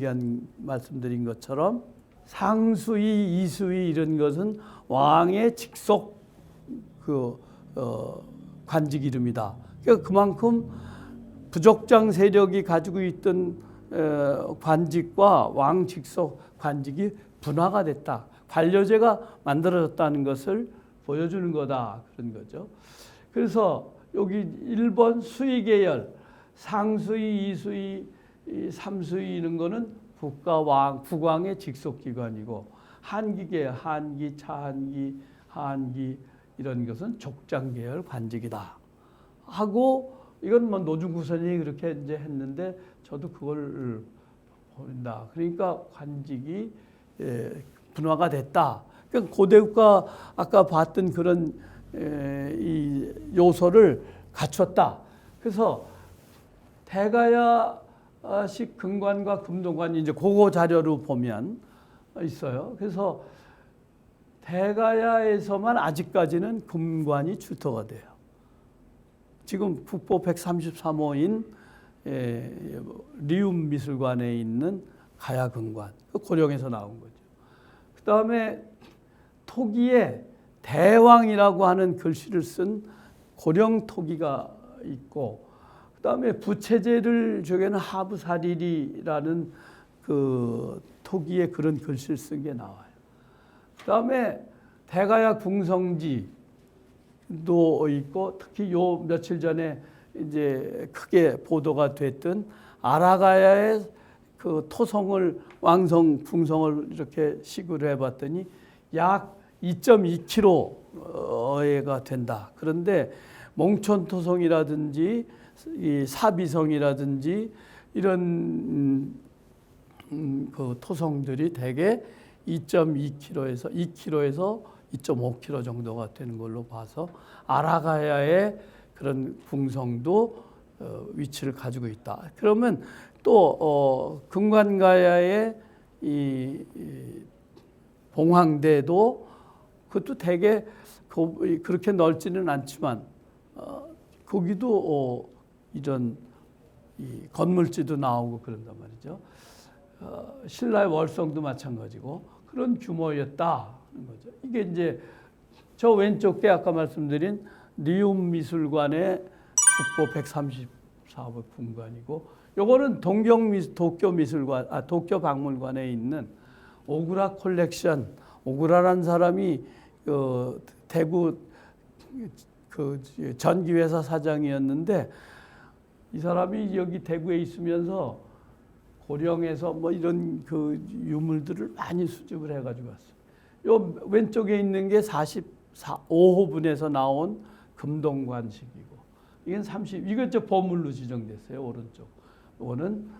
말씀드린 것처럼 상수이, 이수이 이런 것은 왕의 직속 관직 이름이다. 그러니까 그만큼 부족장 세력이 가지고 있던 관직과 왕 직속 관직이 분화가 됐다. 관료제가 만들어졌다는 것을 보여주는 거다. 그런 거죠. 그래서 여기 1번 수의 계열, 상수의, 이수의, 삼수의 이런 거는 국왕의 직속 기관이고 한기 계열, 한기, 차한기, 한기 이런 것은 족장 계열 관직이다. 하고 이건 뭐 노중구선이 그렇게 이제 했는데 저도 그걸 보인다. 그러니까 관직이 분화가 됐다. 그러니까 고대국가 아까 봤던 그런 이 요소를 갖췄다. 그래서 대가야식 금관과 금동관이 이제 그거 자료로 보면 있어요. 그래서 대가야에서만 아직까지는 금관이 출토가 돼요. 지금 국보 133호인 리움 미술관에 있는 가야금관, 고령에서 나온 거죠. 그 다음에 토기에 대왕이라고 하는 글씨를 쓴 고령 토기가 있고, 그 다음에 부채제를 저게는 하부사리리라는 그 토기에 그런 글씨를 쓴 게 나와요. 그 다음에 대가야 궁성지도 있고, 특히 요 며칠 전에 이제 크게 보도가 됐던 아라가야의 그 토성을 왕성 궁성을 이렇게 시구를 해봤더니 약 2.2km가 된다. 그런데 몽촌 토성이라든지 이 사비성이라든지 이런 그 토성들이 대개 2.2km에서 2km에서 2.5km 정도가 되는 걸로 봐서 아라가야의 그런 궁성도 위치를 가지고 있다. 그러면 또 금관가야의 이 봉황대도 그것도 되게 그렇게 넓지는 않지만 거기도 이런 이 건물지도 나오고 그런단 말이죠. 신라의 월성도 마찬가지고 그런 규모였다는 거죠. 이게 이제 저 왼쪽 게 아까 말씀드린 리움 미술관의 국보 134호 분관이고, 요거는 도쿄 미술관, 도쿄 박물관에 있는 오구라 컬렉션. 오구라라는 사람이 대구 그 전기회사 사장이었는데, 이 사람이 여기 대구에 있으면서 고령에서 뭐 이런 그 유물들을 많이 수집을 해가지고 왔어요. 요 왼쪽에 있는 게 45호분에서 나온 금동관식이고, 이건 이건 저 보물로 지정됐어요. 오른쪽. 이거는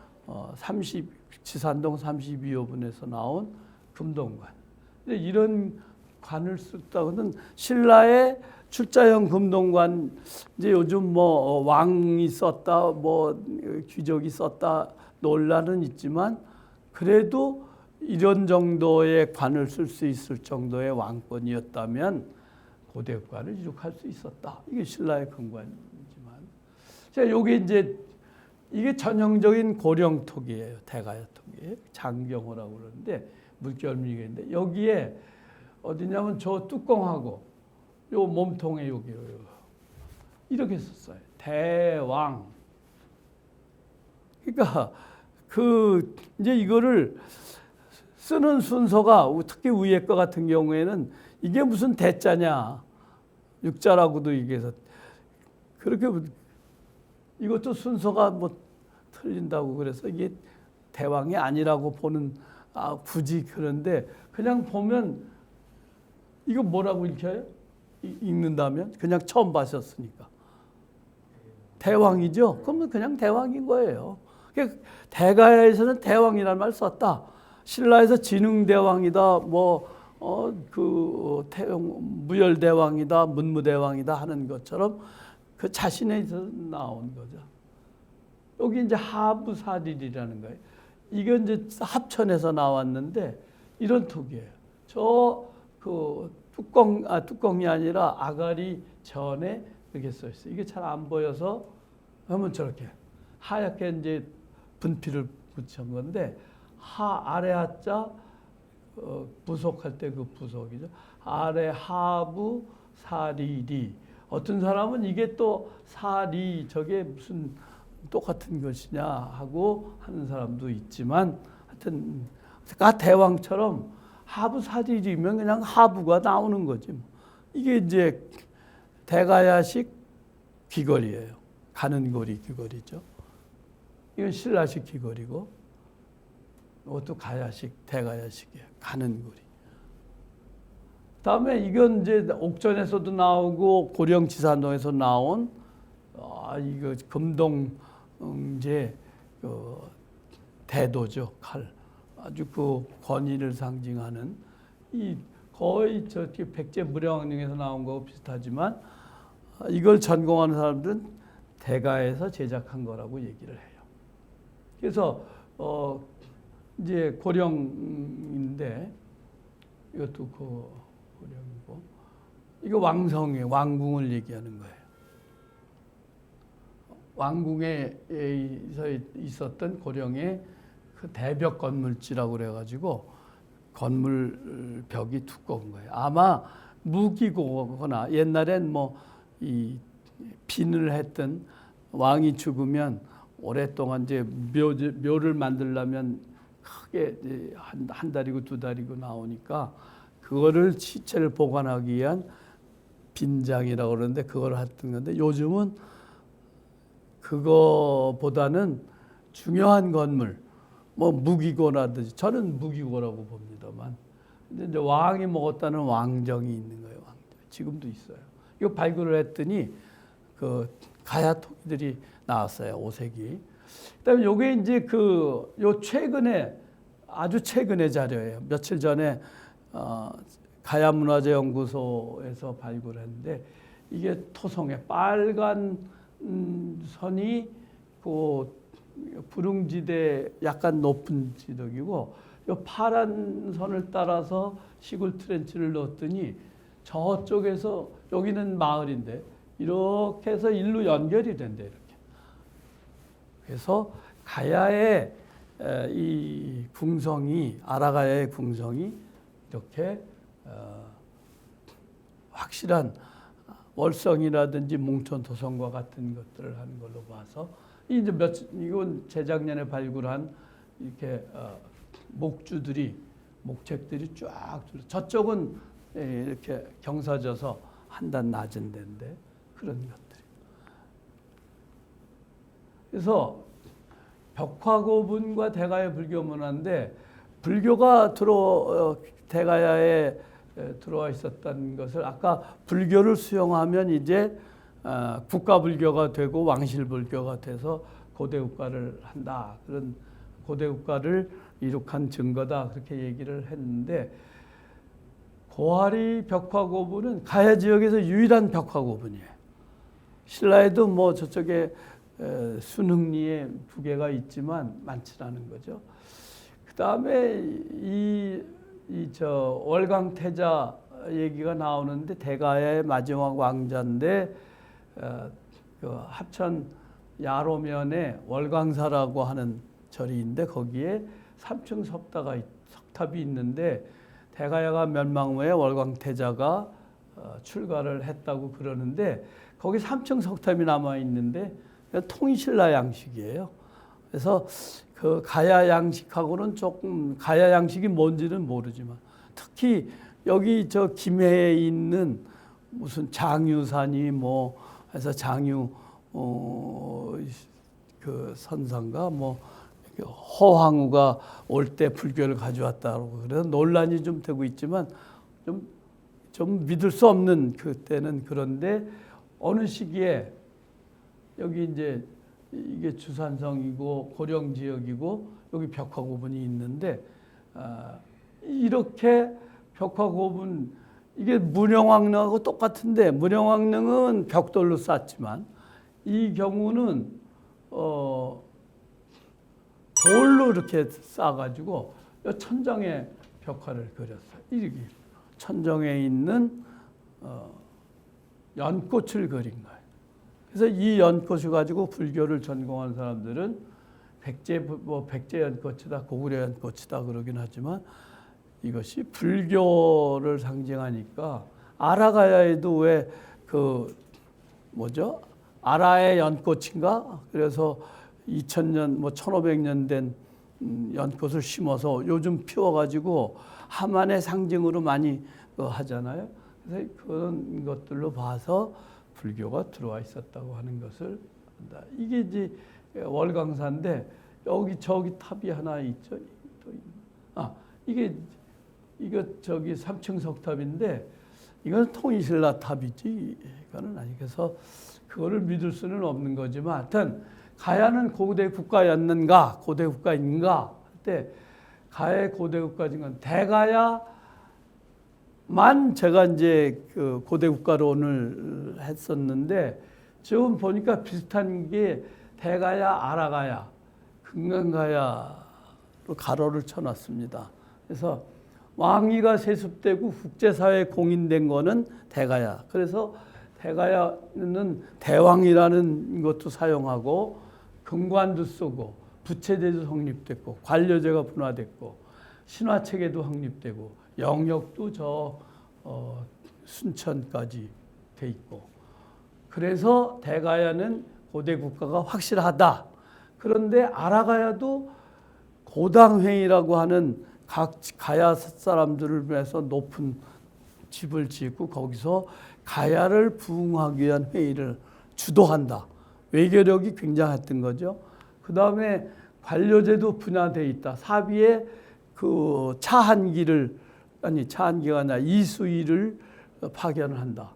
지산동 32호분에서 나온 금동관. 이런 관을 썼다고는 신라의 출자형 금동관, 이제 요즘 뭐 왕이 썼다, 뭐 귀족이 썼다 논란은 있지만, 그래도 이런 정도의 관을 쓸 수 있을 정도의 왕권이었다면 고대관을 이룩할 수 있었다. 이게 신라의 금관이지만, 자, 요게 이제 이게 전형적인 고령토기예요. 대가야토기. 장경호라고 그러는데 물결미인데, 여기에 어디냐면 저 뚜껑하고 요 몸통에 여기요. 이렇게 썼어요. 대왕. 그러니까 이제 이거를 쓰는 순서가 특히 위에 거 같은 경우에는 이게 무슨 대자냐, 육자라고도 얘기해서 그렇게 이것도 순서가 뭐 틀린다고 그래서 이게 대왕이 아니라고 보는, 굳이 그런데 그냥 보면 이거 뭐라고 읽혀요? 읽는다면 그냥 처음 봤었으니까 대왕이죠. 그러면 그냥 대왕인 거예요. 대가에서는 대왕이라는 말 썼다. 신라에서 진흥대왕이다, 무열대왕이다, 문무대왕이다 하는 것처럼 그 자신에서 나온 거죠. 여기 이제 하부사릴이라는 거예요. 이건 이제 합천에서 나왔는데 이런 톡이에요. 뚜껑이 아니라 아가리 전에 이렇게 써 있어요. 이게 잘 안 보여서 하면 저렇게 하얗게 이제 분필을 붙인 건데, 아래 하자 부속할 때 그 부속이죠. 아래 하부 사리리. 어떤 사람은 이게 또 사리 저게 무슨 똑같은 것이냐 하고 하는 사람도 있지만, 하여튼 대왕처럼 하부 사리리면 그냥 하부가 나오는 거지. 이게 이제 대가야식 귀걸이에요. 가는 고리 귀걸이죠. 이건 신라식 귀걸이고, 이것도 가야식, 대가야식이에요. 가는 고리. 다음에 이건 이제 옥전에서도 나오고 고령지산동에서 나온 이거 금동제 대도죠. 칼. 아주 그 권위를 상징하는, 이 거의 저 백제무량왕릉에서 나온 거하고 비슷하지만, 이걸 전공하는 사람들은 대가에서 제작한 거라고 얘기를 해요. 그래서 이제 고령인데, 이것도 그 고령이고, 이거 왕성이에요. 왕궁을 얘기하는 거예요. 왕궁에 있었던 고령의 그 대벽 건물지라고 그래가지고 건물 벽이 두꺼운 거예요. 아마 무기고거나 옛날엔 이 빈을 했던 왕이 죽으면 오랫동안 이제 묘를 만들려면 크게 한 달이고 두 달이고 나오니까 그거를 시체를 보관하기 위한 빈장이라고 그러는데 그걸 했던 건데, 요즘은 그거보다는 중요한 건물, 무기고라든지, 저는 무기고라고 봅니다만, 근데 이제 왕이 먹었다는 왕정이 있는 거예요. 왕정. 지금도 있어요. 이거 발굴을 했더니 그 가야토기들이 나왔어요. 5세기. 그다음에 요게 이제 요 최근에, 아주 최근의 자료예요. 며칠 전에 가야문화재연구소에서 발굴했는데, 이게 토성에 빨간 선이 그 부릉지대 약간 높은 지덕이고, 이 파란 선을 따라서 시골 트렌치를 넣었더니 저쪽에서, 여기는 마을인데 이렇게 해서 일로 연결이 된대 이렇게. 그래서 가야의 이 궁성이 아라가야의 궁성이 이렇게 확실한 월성이라든지 몽천토성과 같은 것들을 하는 걸로 봐서 이제 이건 재작년에 발굴한 이렇게 목책들이 쫙 저쪽은 이렇게 경사져서 한 단 낮은 데인데 그런 것들이. 그래서 벽화고분과 대가야 불교 문화인데 불교가 대가야에 들어와 있었던 것을 아까 불교를 수용하면 이제 국가불교가 되고 왕실불교가 돼서 고대국가를 한다. 그런 고대국가를 이룩한 증거다. 그렇게 얘기를 했는데 고아리 벽화고분은 가야 지역에서 유일한 벽화고분이에요. 신라에도 뭐 저쪽에 순흥리에 두 개가 있지만 많지 않은 거죠. 그 다음에 저 월광태자 얘기가 나오는데 대가야의 마지막 왕자인데 그 합천 야로면에 월광사라고 하는 절이 있는데 거기에 3층 석탑이 있는데 대가야가 멸망 후에 월광태자가 출가를 했다고 그러는데 거기 3층 석탑이 남아 있는데 통일신라 양식이에요. 그래서 그 가야 양식하고는 조금 가야 양식이 뭔지는 모르지만 특히 여기 저 김해에 있는 무슨 장유산이 뭐 해서 장유 그 선상가 뭐 허황우가 올 때 불교를 가져왔다고 그래서 논란이 좀 되고 있지만 좀 믿을 수 없는 그때는. 그런데 어느 시기에 여기 이제 이게 주산성이고 고령 지역이고 여기 벽화고분이 있는데 이렇게 벽화고분 이게 문영왕릉하고 똑같은데 문영왕릉은 벽돌로 쌓지만 이 경우는 돌로 이렇게 쌓아가지고 천장에 벽화를 그렸어요. 이렇게 천정에 있는 연꽃을 그린 거예요. 그래서 이 연꽃을 가지고 불교를 전공한 사람들은 백제 연꽃이다, 고구려 연꽃이다 그러긴 하지만 이것이 불교를 상징하니까 아라가야에도 왜 그 뭐죠? 아라의 연꽃인가? 그래서 2000년 뭐 1500년 된 연꽃을 심어서 요즘 피워가지고 하만의 상징으로 많이 하잖아요. 그래서 그런 것들로 봐서 불교가 들어와 있었다고 하는 것을 한다. 이게 이제 월광사인데 여기 저기 탑이 하나 있죠. 이거 저기 3층 석탑인데 이건 통일신라 탑이지 이거는 아니. 그래서 그거를 믿을 수는 없는 거지만 하여튼 가야는 고대 국가였는가 고대 국가인가 할 때 가야의 고대 국가인 건 대가야만 제가 이제 그 고대 국가로 오늘 했었는데 지금 보니까 비슷한 게 대가야, 아라가야, 금강가야로 가로를 쳐놨습니다. 그래서 왕위가 세습되고 국제사회에 공인된 거는 대가야. 그래서 대가야는 대왕이라는 것도 사용하고 금관도 쓰고 부채제도 성립됐고 관료제가 분화됐고 신화체계도 확립되고 영역도 저 순천까지 돼 있고 그래서 대가야는 고대 국가가 확실하다. 그런데 아라가야도 고당회의라고 하는 각 가야 사람들을 위해서 높은 집을 짓고 거기서 가야를 부흥하기 위한 회의를 주도한다. 외교력이 굉장했던 거죠. 그 다음에 관료제도 분화되어 있다. 사비에 그 차한기가 아니라 이수희를 파견을 한다.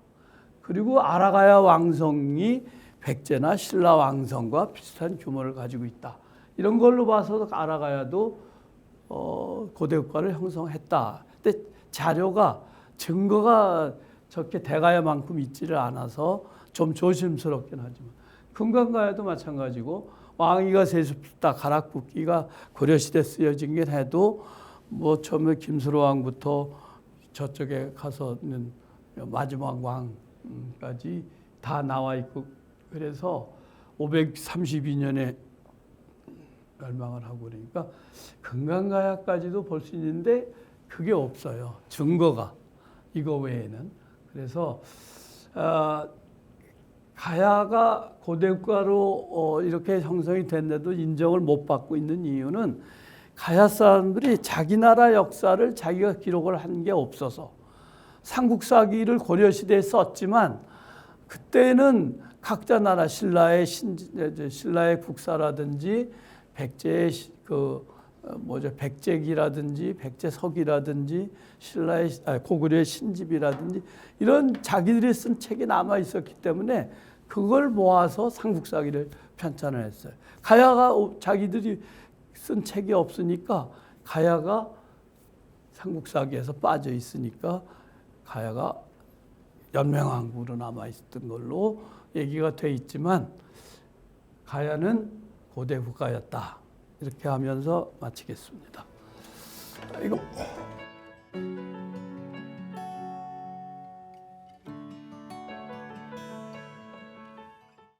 그리고 아라가야 왕성이 백제나 신라 왕성과 비슷한 규모를 가지고 있다. 이런 걸로 봐서 아라가야도 고대 국가를 형성했다. 근데 증거가 저렇게 대가야만큼 있지를 않아서 좀 조심스럽긴 하지만 금강가야도 마찬가지고 왕위가 세습다 가락붙기가 고려시대 쓰여진 게 해도 뭐 처음에 김수로 왕부터 저쪽에 가서는 마지막 왕까지 다 나와 있고 그래서 532년에 멸망을 하고 그러니까 금강가야까지도 볼 수 있는데 그게 없어요. 증거가 이거 외에는. 그래서 가야가 고대국가로 이렇게 형성이 됐는데도 인정을 못 받고 있는 이유는 가야 사람들이 자기 나라 역사를 자기가 기록을 한 게 없어서 삼국사기를 고려시대에 썼지만 그때는 각자 나라 신라의 국사라든지 백제의 백제기라든지 백제석이라든지 신라의 고구려의 신집이라든지 이런 자기들이 쓴 책이 남아 있었기 때문에 그걸 모아서 삼국사기를 편찬을 했어요. 가야가 자기들이 쓴 책이 없으니까 가야가 삼국사기에서 빠져 있으니까 가야가 연명왕국으로 남아 있었던 걸로 얘기가 돼 있지만 가야는 고대 국가였다. 이렇게 하면서 마치겠습니다. 이거